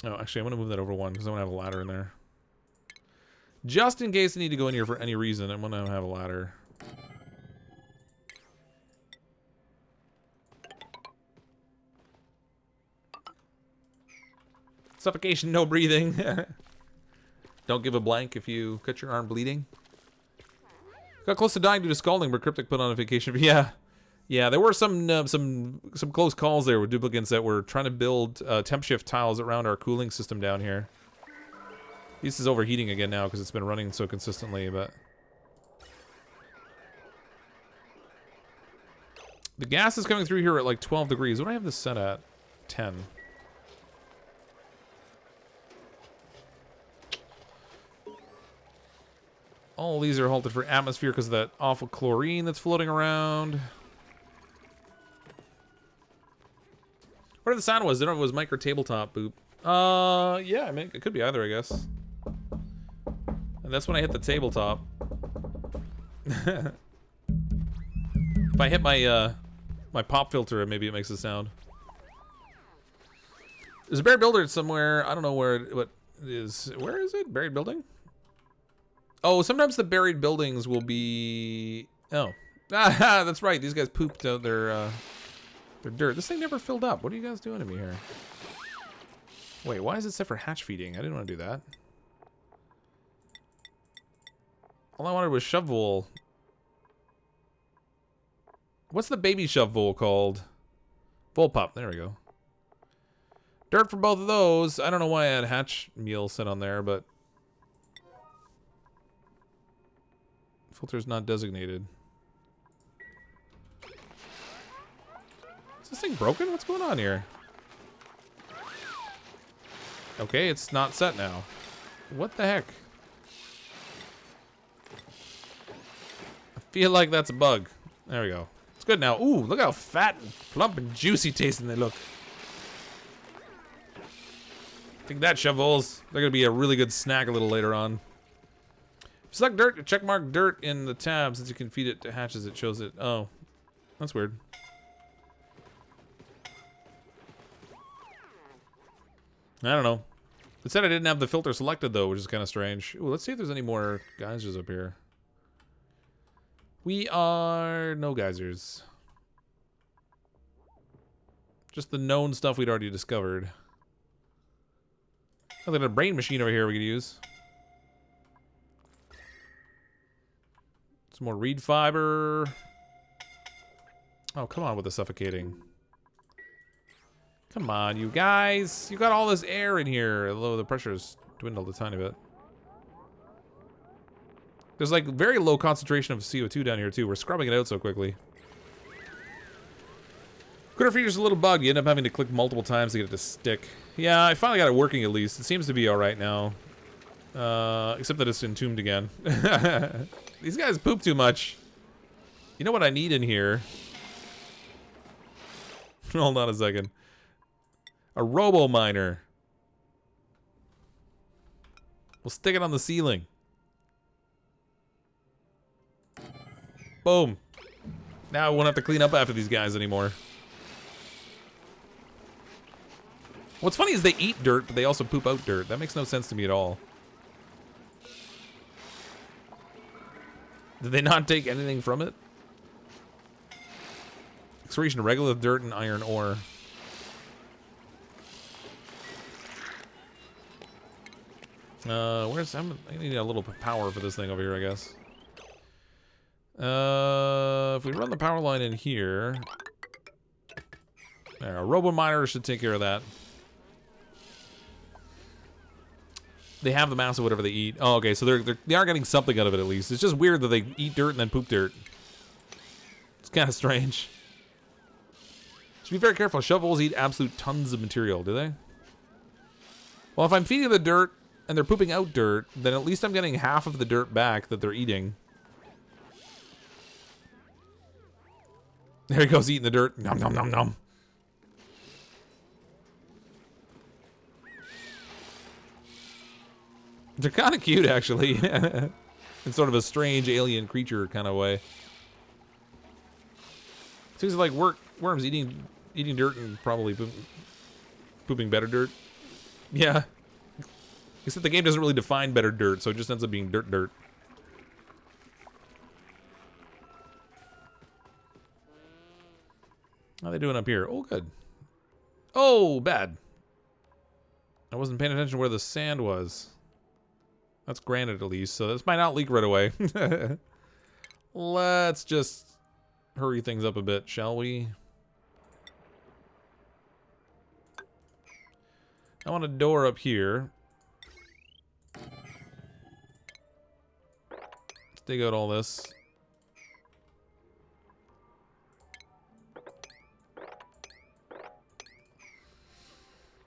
Oh, actually, I'm going to move that over one because I want to have a ladder in there. Just in case I need to go in here for any reason, I'm going to have a ladder. Suffocation, no breathing. Don't give a blank if you cut your arm bleeding. Got close to dying due to scalding, but Cryptic put on a vacation. Yeah. Yeah, there were some close calls there with duplicants that were trying to build temp shift tiles around our cooling system down here. This is overheating again now because it's been running so consistently, but the gas is coming through here at like 12 degrees. What do I have this set at? 10. All these are halted for atmosphere because of that awful chlorine that's floating around. Whatever the sound was, I don't know if it was mic or tabletop boop. Yeah, I mean, it could be either, I guess. And that's when I hit the tabletop. If I hit my, my pop filter, maybe it makes a sound. There's a buried builder somewhere. I don't know where what it is. Where is it? Buried building? Oh, sometimes the buried buildings will be... Oh. Ah, that's right. These guys pooped out their dirt. This thing never filled up. What are you guys doing to me here? Wait, why is it set for hatch feeding? I didn't want to do that. All I wanted was shovel. What's the baby shovel called? Bull pup. There we go. Dirt for both of those. I don't know why I had hatch meal set on there, but... Filter's not designated. Is this thing broken? What's going on here? Okay, it's not set now. What the heck? I feel like that's a bug. There we go. It's good now. Ooh, look how fat and plump and juicy tasting they look. Take that, shovels. They're gonna be a really good snack a little later on. If you select dirt, check mark dirt in the tab since you can feed it to hatches. It shows it. Oh, that's weird. I don't know. It said I didn't have the filter selected though, which is kind of strange. Ooh, let's see if there's any more geysers up here. We are no geysers. Just the known stuff we'd already discovered. Oh, there's a brain machine over here we could use. Some more reed fiber. Oh, come on with the suffocating. Come on, you guys. You got all this air in here, although the pressure's dwindled a tiny bit. There's like very low concentration of CO2 down here too. We're scrubbing it out so quickly. Critter feeder's a little bug. You end up having to click multiple times to get it to stick. Yeah, I finally got it working at least. It seems to be alright now. Except that it's entombed again. These guys poop too much. You know what I need in here? Hold on a second. A robo miner. We'll stick it on the ceiling. Boom. Now I won't have to clean up after these guys anymore. What's funny is they eat dirt, but they also poop out dirt. That makes no sense to me at all. Did they not take anything from it? Excretion of regular dirt and iron ore. Where's... I need a little power for this thing over here, I guess. If we run the power line in here... There, a robo miner should take care of that. They have the mass of whatever they eat. Oh, okay, so they are getting something out of it at least. It's just weird that they eat dirt and then poop dirt. It's kind of strange. Should be very careful. Shovels eat absolute tons of material, do they? Well, if I'm feeding the dirt and they're pooping out dirt, then at least I'm getting half of the dirt back that they're eating. There he goes eating the dirt. Nom nom nom nom. They're kind of cute, actually. In sort of a strange alien creature kind of way. Seems like worms eating dirt and probably pooping better dirt. Yeah. Except the game doesn't really define better dirt, so it just ends up being dirt. How are they doing up here? Oh, good. Oh, bad. I wasn't paying attention where the sand was. That's granite at least, so this might not leak right away. Let's just hurry things up a bit, shall we? I want a door up here. Let's dig out all this.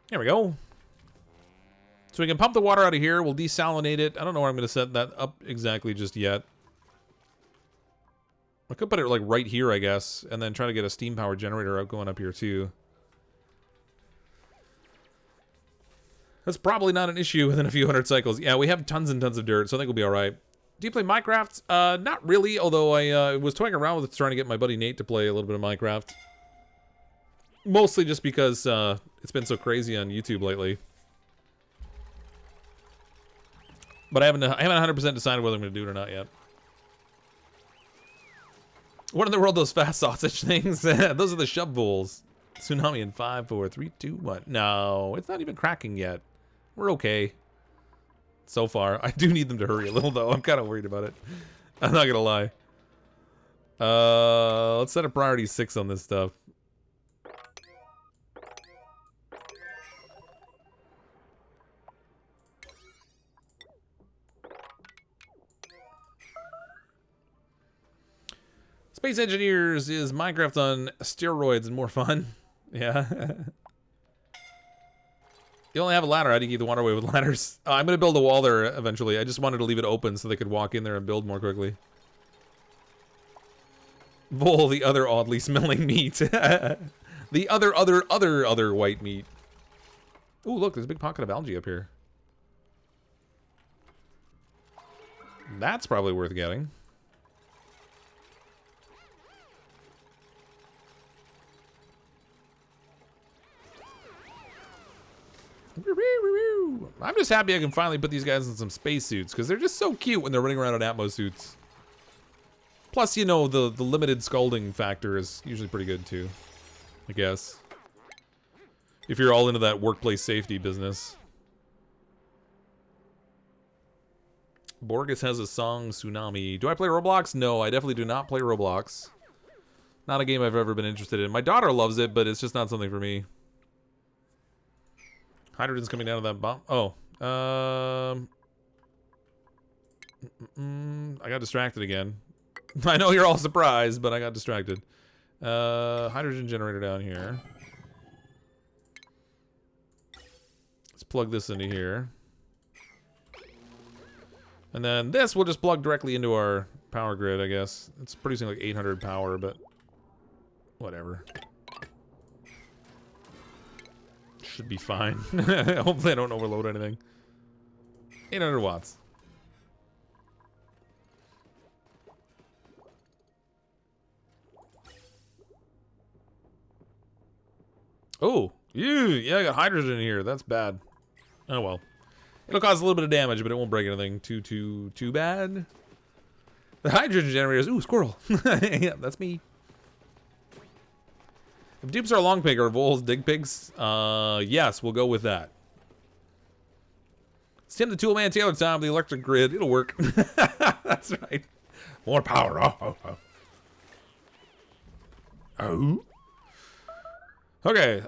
There we go. So we can pump the water out of here. We'll desalinate it. I don't know where I'm going to set that up exactly just yet. I could put it like right here, I guess, and then try to get a steam power generator out going up here too. That's probably not an issue within a few hundred cycles. Yeah, we have tons and tons of dirt, so I think we'll be all right. Do you play Minecraft? Not really, although I was toying around with trying to get my buddy Nate to play a little bit of Minecraft. Mostly just because it's been so crazy on YouTube lately. But I haven't 100% decided whether I'm going to do it or not yet. What in the world are those fast sausage things? Those are the shovels. Tsunami in 5, 4, 3, 2, 1. No, it's not even cracking yet. We're okay. So far. I do need them to hurry a little, though. I'm kind of worried about it. I'm not going to lie. Let's set a priority 6 on this stuff. Space Engineers is Minecraft on steroids and more fun. Yeah. You only have a ladder. How do you keep the waterway with ladders? I'm going to build a wall there eventually. I just wanted to leave it open so they could walk in there and build more quickly. Vol, the other oddly smelling meat. The other white meat. Ooh, look, there's a big pocket of algae up here. That's probably worth getting. I'm just happy I can finally put these guys in some spacesuits because they're just so cute when they're running around in atmo suits. Plus, you know, the limited scalding factor is usually pretty good too, I guess. If you're all into that workplace safety business. Borges has a song, Tsunami. Do I play Roblox? No, I definitely do not play Roblox. Not a game I've ever been interested in. My daughter loves it, but it's just not something for me. Hydrogen's coming down to that bomb. Oh. I got distracted again. I know you're all surprised, but I got distracted. Hydrogen generator down here. Let's plug this into here. And then this will just plug directly into our power grid, I guess. It's producing like 800 power, but whatever. Should be fine. Hopefully I don't overload anything. 800 watts. Oh, yeah, I got hydrogen in here. That's bad. Oh well. It'll cause a little bit of damage, but it won't break anything too bad. The hydrogen generators. Ooh, squirrel. Yeah, that's me. If dupes are a long pig, are voles dig pigs? Yes, we'll go with that. It's Tim the Toolman Taylor time, the electric grid. It'll work. That's right. More power. Oh. Okay,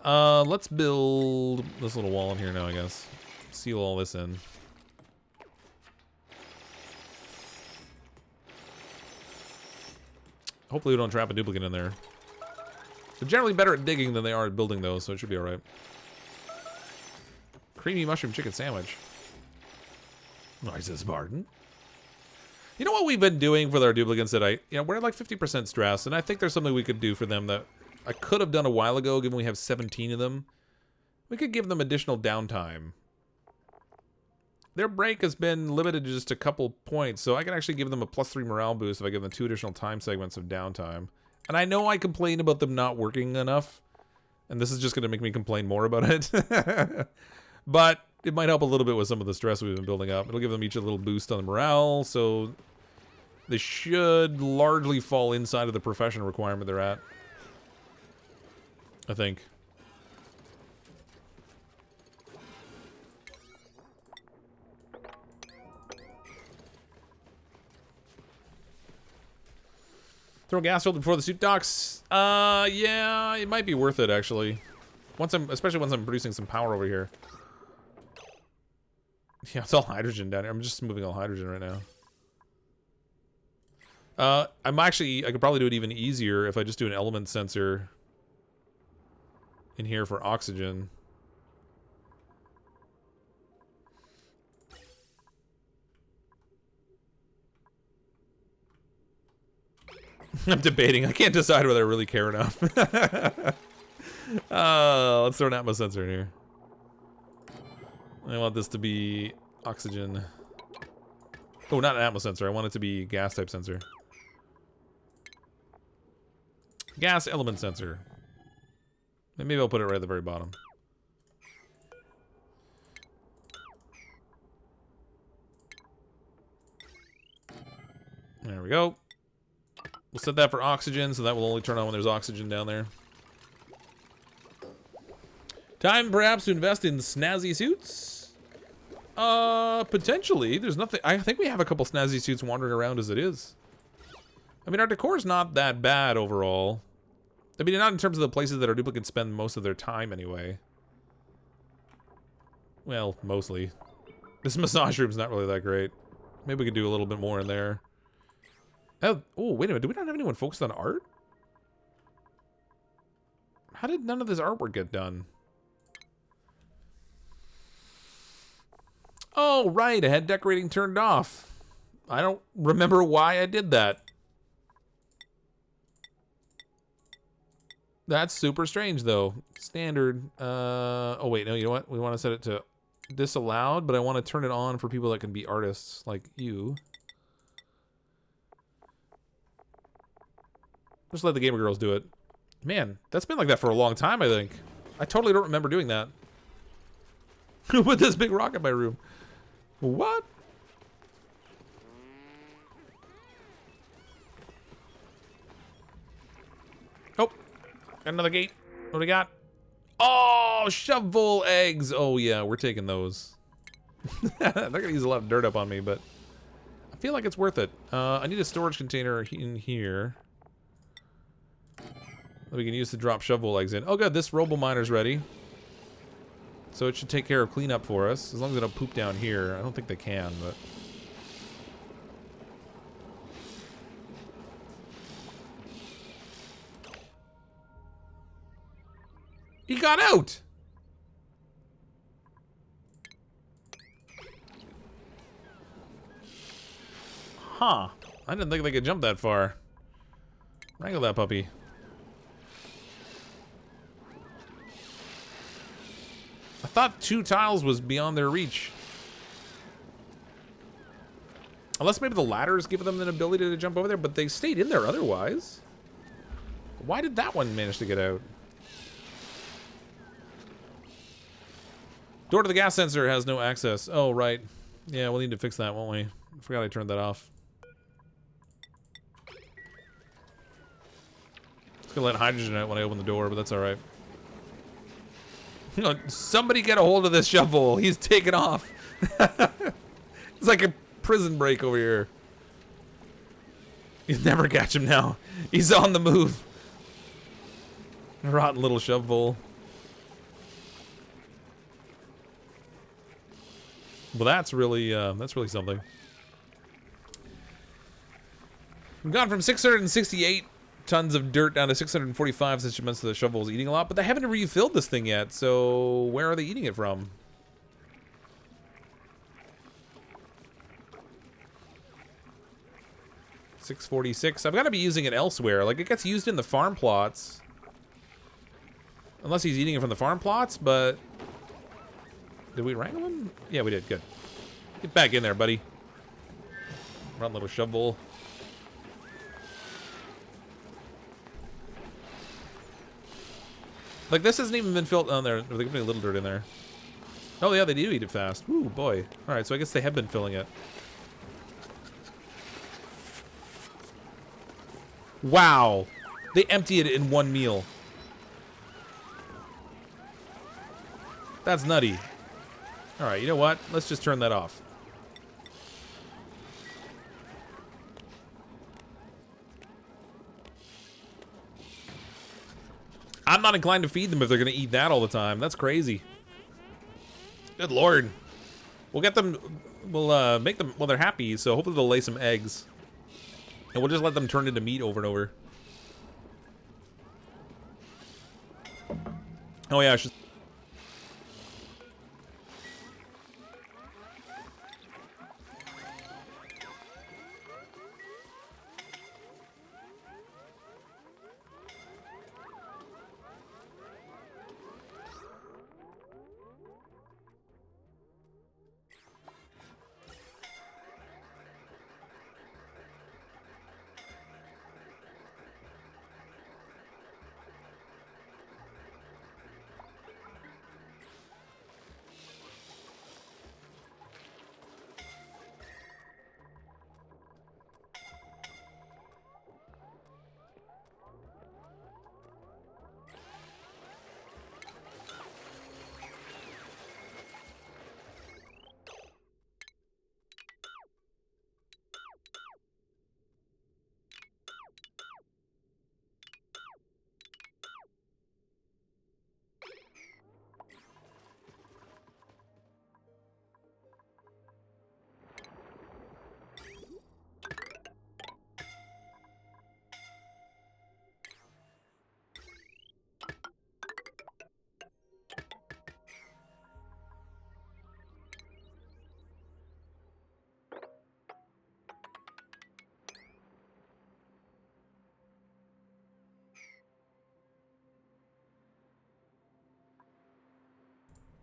let's build this little wall in here now, I guess. Seal all this in. Hopefully we don't trap a duplicate in there. They're generally better at digging than they are at building, though, so it should be alright. Creamy mushroom chicken sandwich. Nice as Barton. You know what we've been doing with our duplicates that we're at like 50% stress, and I think there's something we could do for them that I could have done a while ago, given we have 17 of them. We could give them additional downtime. Their break has been limited to just a couple points, so I can actually give them a +3 morale boost if I give them 2 additional time segments of downtime. And I know I complain about them not working enough, and this is just going to make me complain more about it. But it might help a little bit with some of the stress we've been building up. It'll give them each a little boost on the morale, so they should largely fall inside of the profession requirement they're at. I think. Throw gas filter before the suit docks. Yeah, it might be worth it actually. Especially once I'm producing some power over here. Yeah, it's all hydrogen down here. I'm just moving all hydrogen right now. I could probably do it even easier if I just do an element sensor in here for oxygen. I'm debating. I can't decide whether I really care enough. Let's throw an atmo sensor in here. I want this to be oxygen. Oh, not an atmo sensor. I want it to be gas type sensor. Gas element sensor. Maybe I'll put it right at the very bottom. There we go. We'll set that for oxygen, so that will only turn on when there's oxygen down there. Time perhaps to invest in snazzy suits? Potentially. There's nothing. I think we have a couple snazzy suits wandering around as it is. I mean, our decor's not that bad overall. I mean, not in terms of the places that our duplicants spend most of their time anyway. Well, mostly. This massage room's not really that great. Maybe we could do a little bit more in there. Oh, wait a minute. Do we not have anyone focused on art? How did none of this artwork get done? Oh, right. I had decorating turned off. I don't remember why I did that. That's super strange, though. Standard. Oh, wait. No, you know what? We want to set it to disallowed, but I want to turn it on for people that can be artists like you. Just let the gamer girls do it. Man, that's been like that for a long time, I think. I totally don't remember doing that. Who put this big rock in my room? What? Oh, got another gate. What do we got? Oh, shovel eggs. Oh, yeah, we're taking those. They're going to use a lot of dirt up on me, but I feel like it's worth it. I need a storage container in here that we can use to drop shovel eggs in. Oh, good, this robo miner's ready. So it should take care of cleanup for us, as long as they don't poop down here. I don't think they can, but... He got out! Huh. I didn't think they could jump that far. Wrangle that puppy. I thought 2 tiles was beyond their reach. Unless maybe the ladders give them an ability to jump over there, but they stayed in there otherwise. Why did that one manage to get out? Door to the gas sensor has no access. Oh, right. Yeah, we'll need to fix that, won't we? I forgot I turned that off. It's gonna let hydrogen out when I open the door, but that's alright. Somebody get a hold of this shovel. He's taken off. It's like a prison break over here. You'll never catch him now. He's on the move. Rotten little shovel. Well, that's really something. We've gone from 668 tons of dirt down to 645 since months the shovel is eating a lot, but they haven't refilled this thing yet, so where are they eating it from? $646. I've got to be using it elsewhere. Like, it gets used in the farm plots. Unless he's eating it from the farm plots, but... Did we wrangle him? Yeah, we did. Good. Get back in there, buddy. Run, little shovel. Like, this hasn't even been filled on there. They're putting a little dirt in there. Oh, yeah, they do eat it fast. Ooh, boy. Alright, so I guess they have been filling it. Wow. They empty it in one meal. That's nutty. Alright, you know what? Let's just turn that off. I'm not inclined to feed them if they're going to eat that all the time. That's crazy. Good lord. We'll get them... We'll make them... Well, they're happy, so hopefully they'll lay some eggs. And we'll just let them turn into meat over and over. Oh yeah, I should...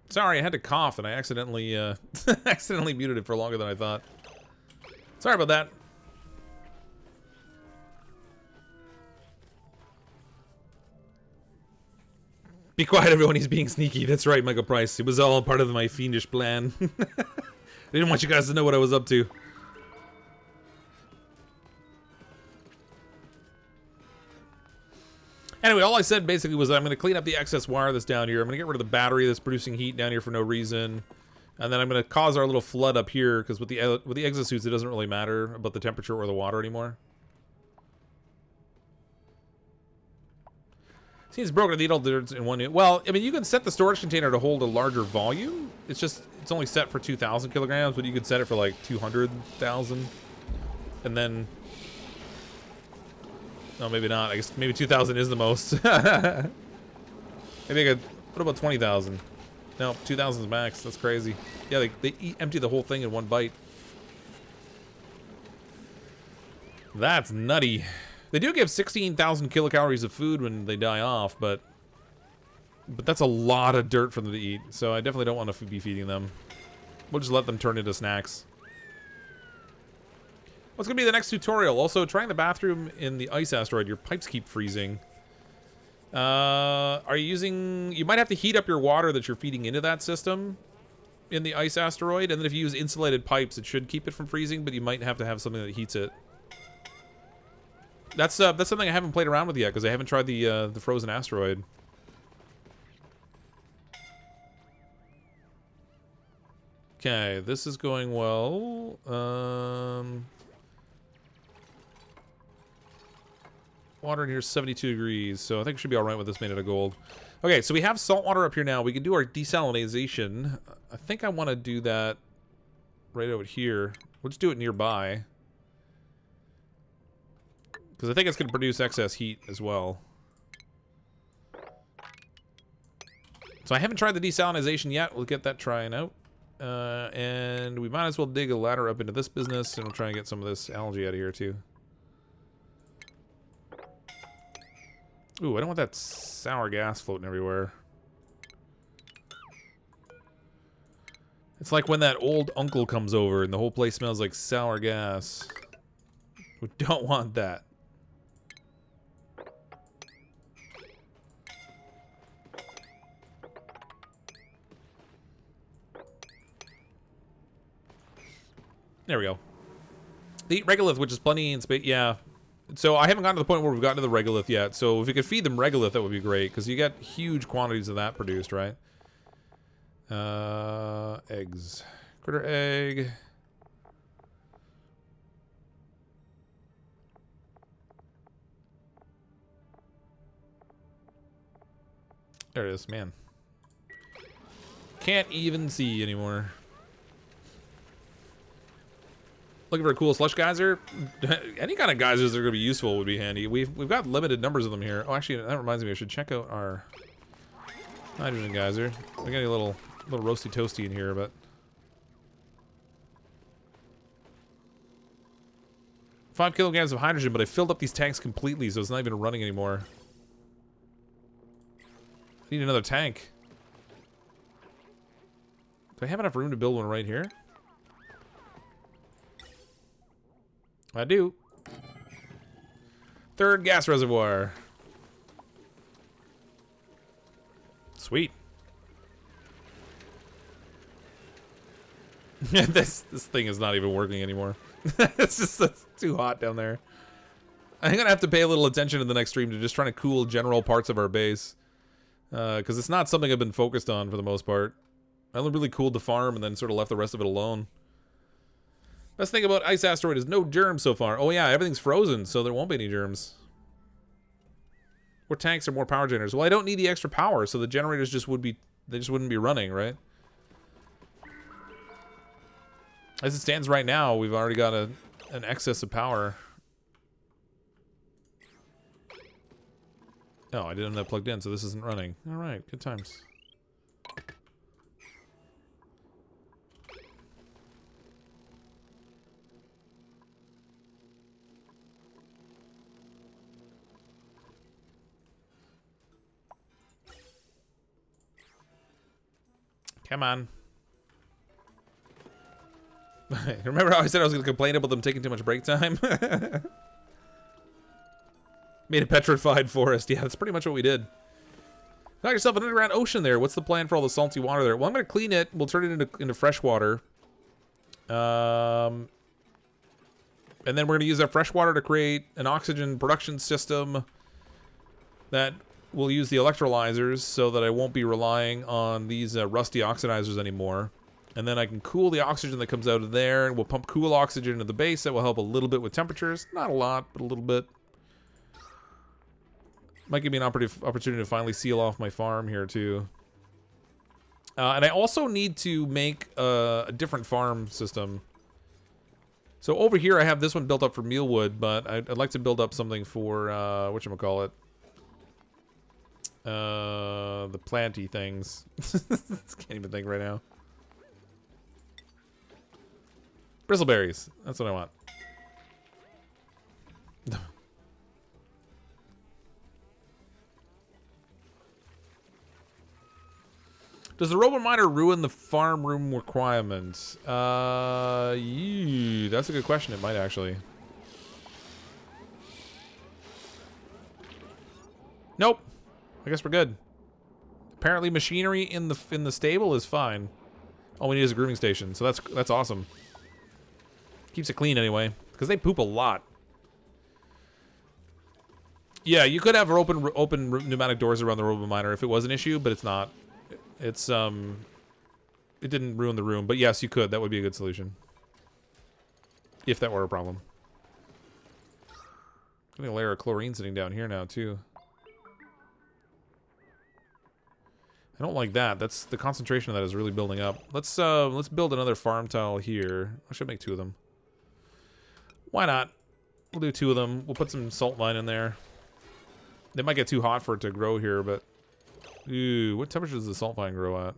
Sorry, I had to cough and I accidentally, accidentally muted it for longer than I thought. Sorry about that. Be quiet, everyone. He's being sneaky. That's right, Michael Price. It was all part of my fiendish plan. I didn't want you guys to know what I was up to. Anyway, all I said basically was that I'm going to clean up the excess wire that's down here. I'm going to get rid of the battery that's producing heat down here for no reason. And then I'm going to cause our little flood up here, because with the exosuits, it doesn't really matter about the temperature or the water anymore. Seems broken needle in one unit. Well, I mean, you can set the storage container to hold a larger volume. It's just, it's only set for 2,000 kilograms, but you could set it for like 200,000. And then... No, maybe not. I guess maybe 2,000 is the most. Maybe I could... What about 20,000? No, 2,000 is max. That's crazy. Yeah, they empty the whole thing in one bite. That's nutty. They do give 16,000 kilocalories of food when they die off, but that's a lot of dirt for them to eat. So I definitely don't want to be feeding them. We'll just let them turn into snacks. What's going to be the next tutorial? Also, trying the bathroom in the ice asteroid. Your pipes keep freezing. Are you using... You might have to heat up your water that you're feeding into that system in the ice asteroid. And then if you use insulated pipes, it should keep it from freezing, but you might have to have something that heats it. That's something I haven't played around with yet, because I haven't tried the frozen asteroid. Okay, this is going well. Water in here is 72 degrees, so I think we should be alright with this made out of gold. Okay, so we have salt water up here now. We can do our desalination. I think I want to do that right over here. We'll just do it nearby. Because I think it's going to produce excess heat as well. So I haven't tried the desalination yet. We'll get that trying out. And we might as well dig a ladder up into this business, and we'll try and get some of this algae out of here too. Ooh, I don't want that sour gas floating everywhere. It's like when that old uncle comes over and the whole place smells like sour gas. We don't want that. There we go. They eat regolith, which is plenty in space. Yeah. So I haven't gotten to the point where we've gotten to the regolith yet. So if we could feed them regolith, that would be great, because you get huge quantities of that produced, right? Eggs. Critter egg. There it is, man. Can't even see anymore. Looking for a cool slush geyser? Any kind of geysers that are going to be useful would be handy. We've got limited numbers of them here. Oh, actually, that reminds me, I should check out our hydrogen geyser. We got a little roasty toasty in here, but 5 kilograms of hydrogen, but I filled up these tanks completely, so it's not even running anymore. I need another tank. Do I have enough room to build one right here? I do. Third gas reservoir. Sweet. this thing is not even working anymore. It's too hot down there. I'm gonna have to pay a little attention in the next stream to just trying to cool general parts of our base, because it's not something I've been focused on for the most part. I only really cooled the farm and then sort of left the rest of it alone. Best thing about Ice Asteroid is no germs so far. Oh yeah, everything's frozen, so there won't be any germs. More tanks or more power generators? Well, I don't need the extra power, so the generators just wouldn't be running, right? As it stands right now, we've already got an excess of power. Oh, I didn't have that plugged in, so this isn't running. All right, good times. Come on. Remember how I said I was going to complain about them taking too much break time? Made a petrified forest. Yeah, that's pretty much what we did. Got yourself an underground ocean there. What's the plan for all the salty water there? Well, I'm going to clean it. We'll turn it into fresh water. And then we're going to use that fresh water to create an oxygen production system that will use the electrolyzers so that I won't be relying on these rusty oxidizers anymore. And then I can cool the oxygen that comes out of there, and we'll pump cool oxygen into the base. That will help a little bit with temperatures. Not a lot, but a little bit. Might give me an opportunity to finally seal off my farm here, too. And I also need to make a different farm system. So over here, I have this one built up for mealwood, but I'd like to build up something for, whatchamacallit? The planty things. Can't even think right now. Bristleberries. That's what I want. Does the robot miner ruin the farm room requirements? That's a good question. It might actually. Nope. I guess we're good. Apparently, machinery in the stable is fine. All we need is a grooming station, so that's awesome. Keeps it clean anyway, because they poop a lot. Yeah, you could have open pneumatic doors around the robot miner if it was an issue, but it's not. It's it didn't ruin the room, but yes, you could. That would be a good solution. If that were a problem. Getting a layer of chlorine sitting down here now too. I don't like that. That's the concentration of that is really building up. Let's build another farm tile here. I should make 2 of them. Why not? We'll do 2 of them. We'll put some salt vine in there. They might get too hot for it to grow here, but ooh, what temperature does the salt vine grow at?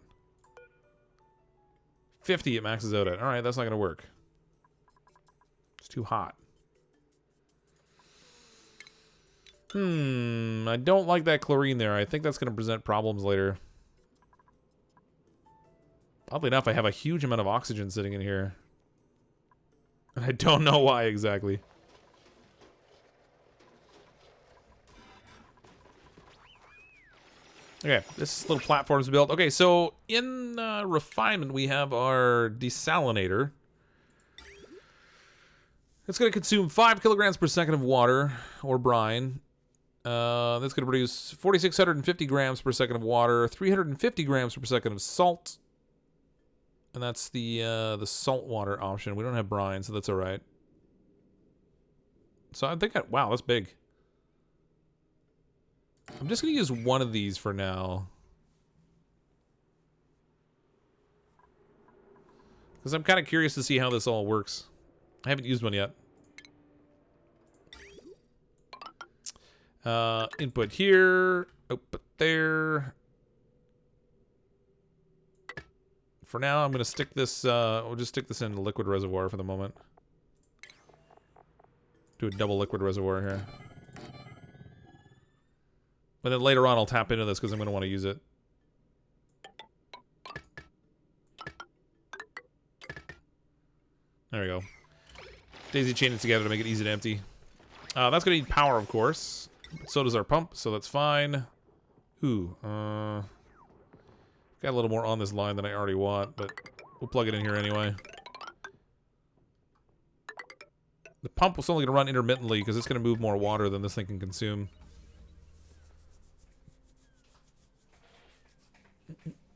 50 it maxes out at. All right, that's not gonna work. It's too hot. I don't like that chlorine there. I think that's gonna present problems later. Oddly enough, I have a huge amount of oxygen sitting in here. And I don't know why exactly. Okay, this little platform's built. Okay, so in refinement, we have our desalinator. It's going to consume 5 kilograms per second of water, or brine. That's going to produce 4,650 grams per second of water, 350 grams per second of salt. And that's the salt water option. We don't have brine, so that's all right. So I think, wow, that's big. I'm just going to use one of these for now. Because I'm kind of curious to see how this all works. I haven't used one yet. Input here. Output there. For now, I'm going to stick this, we'll just stick this in the liquid reservoir for the moment. Do a double liquid reservoir here. But then later on, I'll tap into this because I'm going to want to use it. There we go. Daisy chain it together to make it easy to empty. That's going to need power, of course. So does our pump, so that's fine. Ooh, got a little more on this line than I already want, but we'll plug it in here anyway. The pump was only going to run intermittently because it's going to move more water than this thing can consume.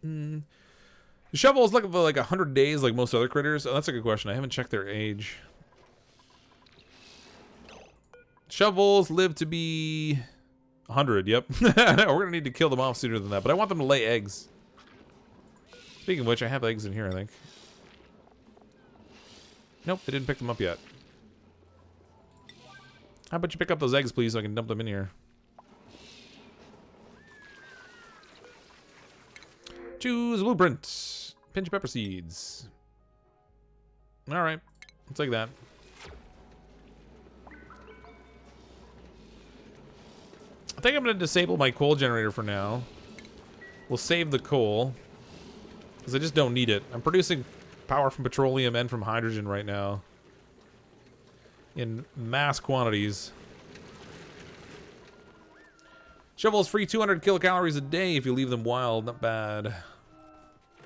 The shovel is looking for like 100 days like most other critters. Oh, that's a good question. I haven't checked their age. Shovels live to be 100, yep. We're going to need to kill them off sooner than that, but I want them to lay eggs. Speaking of which, I have eggs in here, I think. Nope, they didn't pick them up yet. How about you pick up those eggs, please, so I can dump them in here. Choose blueprint. Pinch pepper seeds. Alright, I'll take that. I think I'm going to disable my coal generator for now. We'll save the coal. Because I just don't need it. I'm producing power from petroleum and from hydrogen right now. In mass quantities. Shovels free 200 kilocalories a day if you leave them wild. Not bad.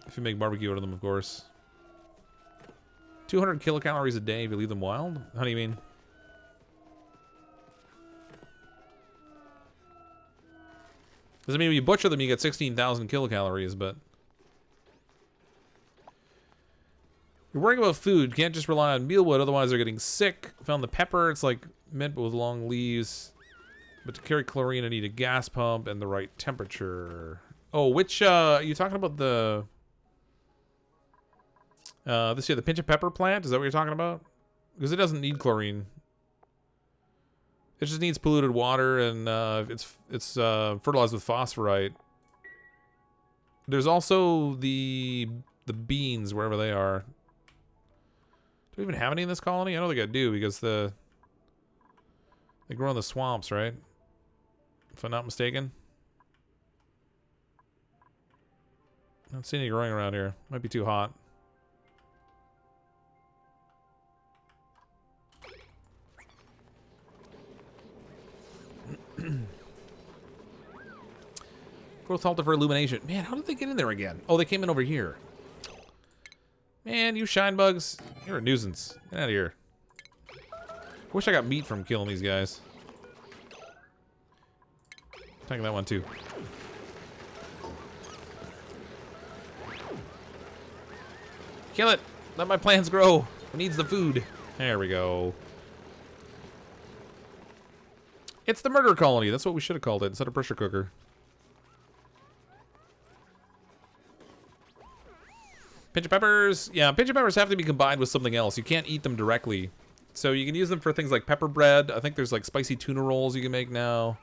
If you make barbecue out of them, of course. 200 kilocalories a day if you leave them wild? How do you mean? Doesn't mean when you butcher them you get 16,000 kilocalories, but... You're worrying about food. Can't just rely on mealwood, otherwise they're getting sick. Found the pepper. It's like mint but with long leaves. But to carry chlorine I need a gas pump and the right temperature. Oh, which, are you talking about the... this here, the pinch of pepper plant? Is that what you're talking about? Because it doesn't need chlorine. It just needs polluted water, and it's fertilized with phosphorite. There's also the beans, wherever they are. Do we even have any in this colony? I don't think I do, because they grow in the swamps, right? If I'm not mistaken. I don't see any growing around here. Might be too hot. Growth halter for illumination. Man, how did they get in there again? Oh, they came in over here. Man, you shine bugs. You're a nuisance. Get out of here. Wish I got meat from killing these guys. Taking that one too. Kill it. Let my plants grow. It needs the food. There we go. It's the murder colony. That's what we should have called it instead of pressure cooker. Pinch of peppers. Yeah, pinch of peppers have to be combined with something else. You can't eat them directly. So you can use them for things like pepper bread. I think there's like spicy tuna rolls you can make now.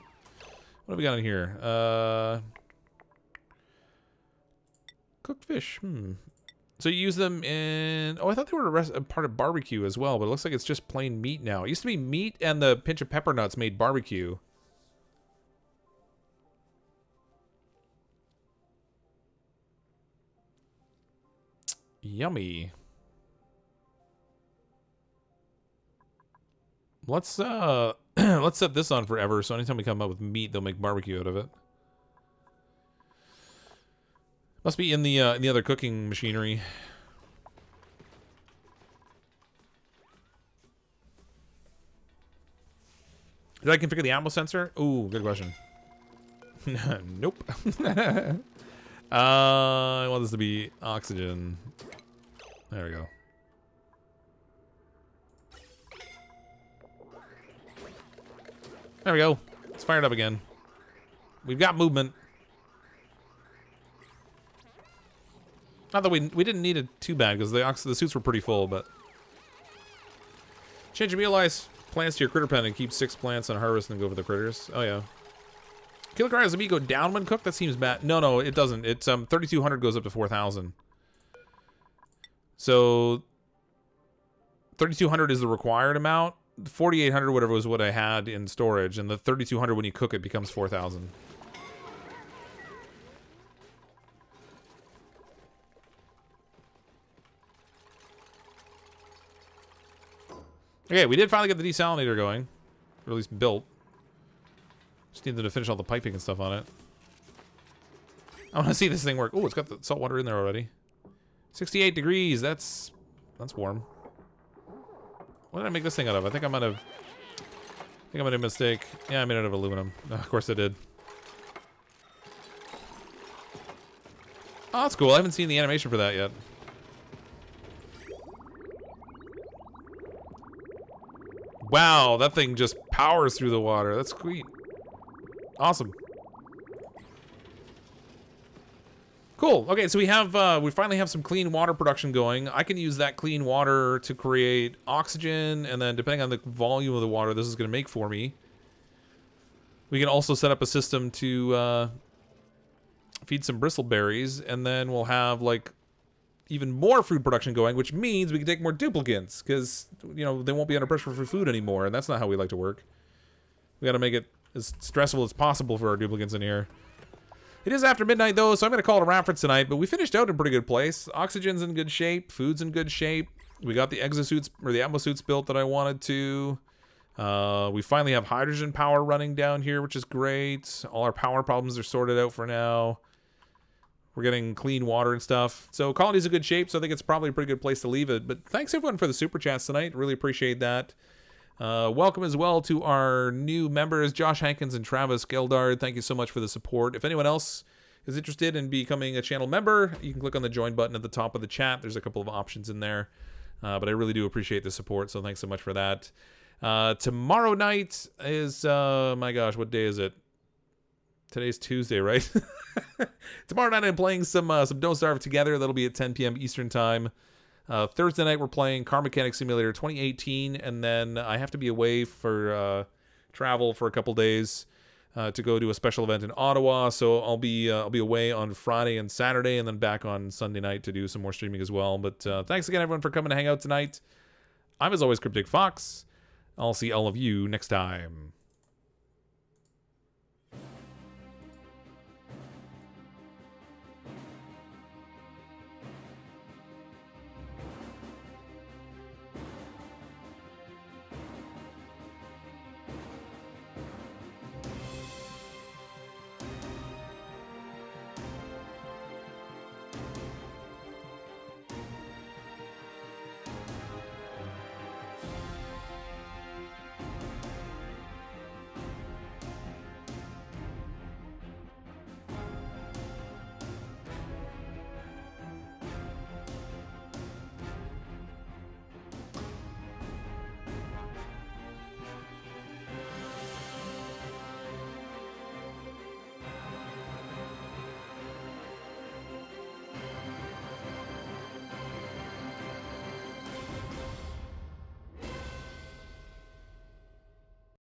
What have we got in here? Cooked fish. So you use them in... Oh, I thought they were a part of barbecue as well, but it looks like it's just plain meat now. It used to be meat and the pinch of pepper nuts made barbecue. Yummy. Let's let's set this on forever, so anytime we come up with meat, they'll make barbecue out of it. Must be in the other cooking machinery. Did I configure the atmo sensor? Ooh, good question. Nope. I want this to be oxygen. There we go. There we go. It's fired up again. We've got movement. Not that we didn't need it too bad because the suits were pretty full, but change your mealize plants to your critter pen and keep 6 plants on harvest and go for the critters. Oh yeah. Kilograms of meat go down when cooked. That seems bad. No, it doesn't. It's 3,200 goes up to 4,000. So 3,200 is the required amount. 4,800 whatever was what I had in storage, and the 3,200 when you cook it becomes 4,000. Okay, we did finally get the desalinator going, or at least built. Just need them to finish all the piping and stuff on it. I want to see this thing work. Oh, it's got the salt water in there already. 68 degrees. That's warm. What did I make this thing out of? I think I made a mistake. Yeah, I made it out of aluminum. Of course I did. Oh, that's cool. I haven't seen the animation for that yet. Wow, that thing just powers through the water. That's sweet. Awesome. Cool. Okay, so we finally have some clean water production going. I can use that clean water to create oxygen, and then depending on the volume of the water this is going to make for me, we can also set up a system to feed some bristleberries, and then we'll have like even more food production going, which means we can take more duplicants because, you know, they won't be under pressure for food anymore, and that's not how we like to work. We got to make it as stressful as possible for our duplicants in here. It is after midnight, though, so I'm going to call it a wrap for tonight, but we finished out in pretty good place. Oxygen's in good shape. Food's in good shape. We got the exosuits, or the atmo suits built that I wanted to. We finally have hydrogen power running down here, which is great. All our power problems are sorted out for now. We're getting clean water and stuff. So colony's in good shape, so I think it's probably a pretty good place to leave it. But thanks, everyone, for the super chats tonight. Really appreciate that. Welcome as well to our new members, Josh Hankins and Travis Geldard. Thank you so much for the support. If anyone else is interested in becoming a channel member, you can click on the join button at the top of the chat. There's a couple of options in there. But I really do appreciate the support, so thanks so much for that. Tomorrow night is, my gosh, what day is it? Today's Tuesday, right? Tomorrow night I'm playing some Don't Starve Together. That'll be at 10 p.m. Eastern Time. Thursday night we're playing Car Mechanic Simulator 2018, and then I have to be away for travel for a couple days to go to a special event in Ottawa. So I'll be away on Friday and Saturday, and then back on Sunday night to do some more streaming as well. But thanks again, everyone, for coming to hang out tonight. I'm, as always, CrypticFox. I'll see all of you next time.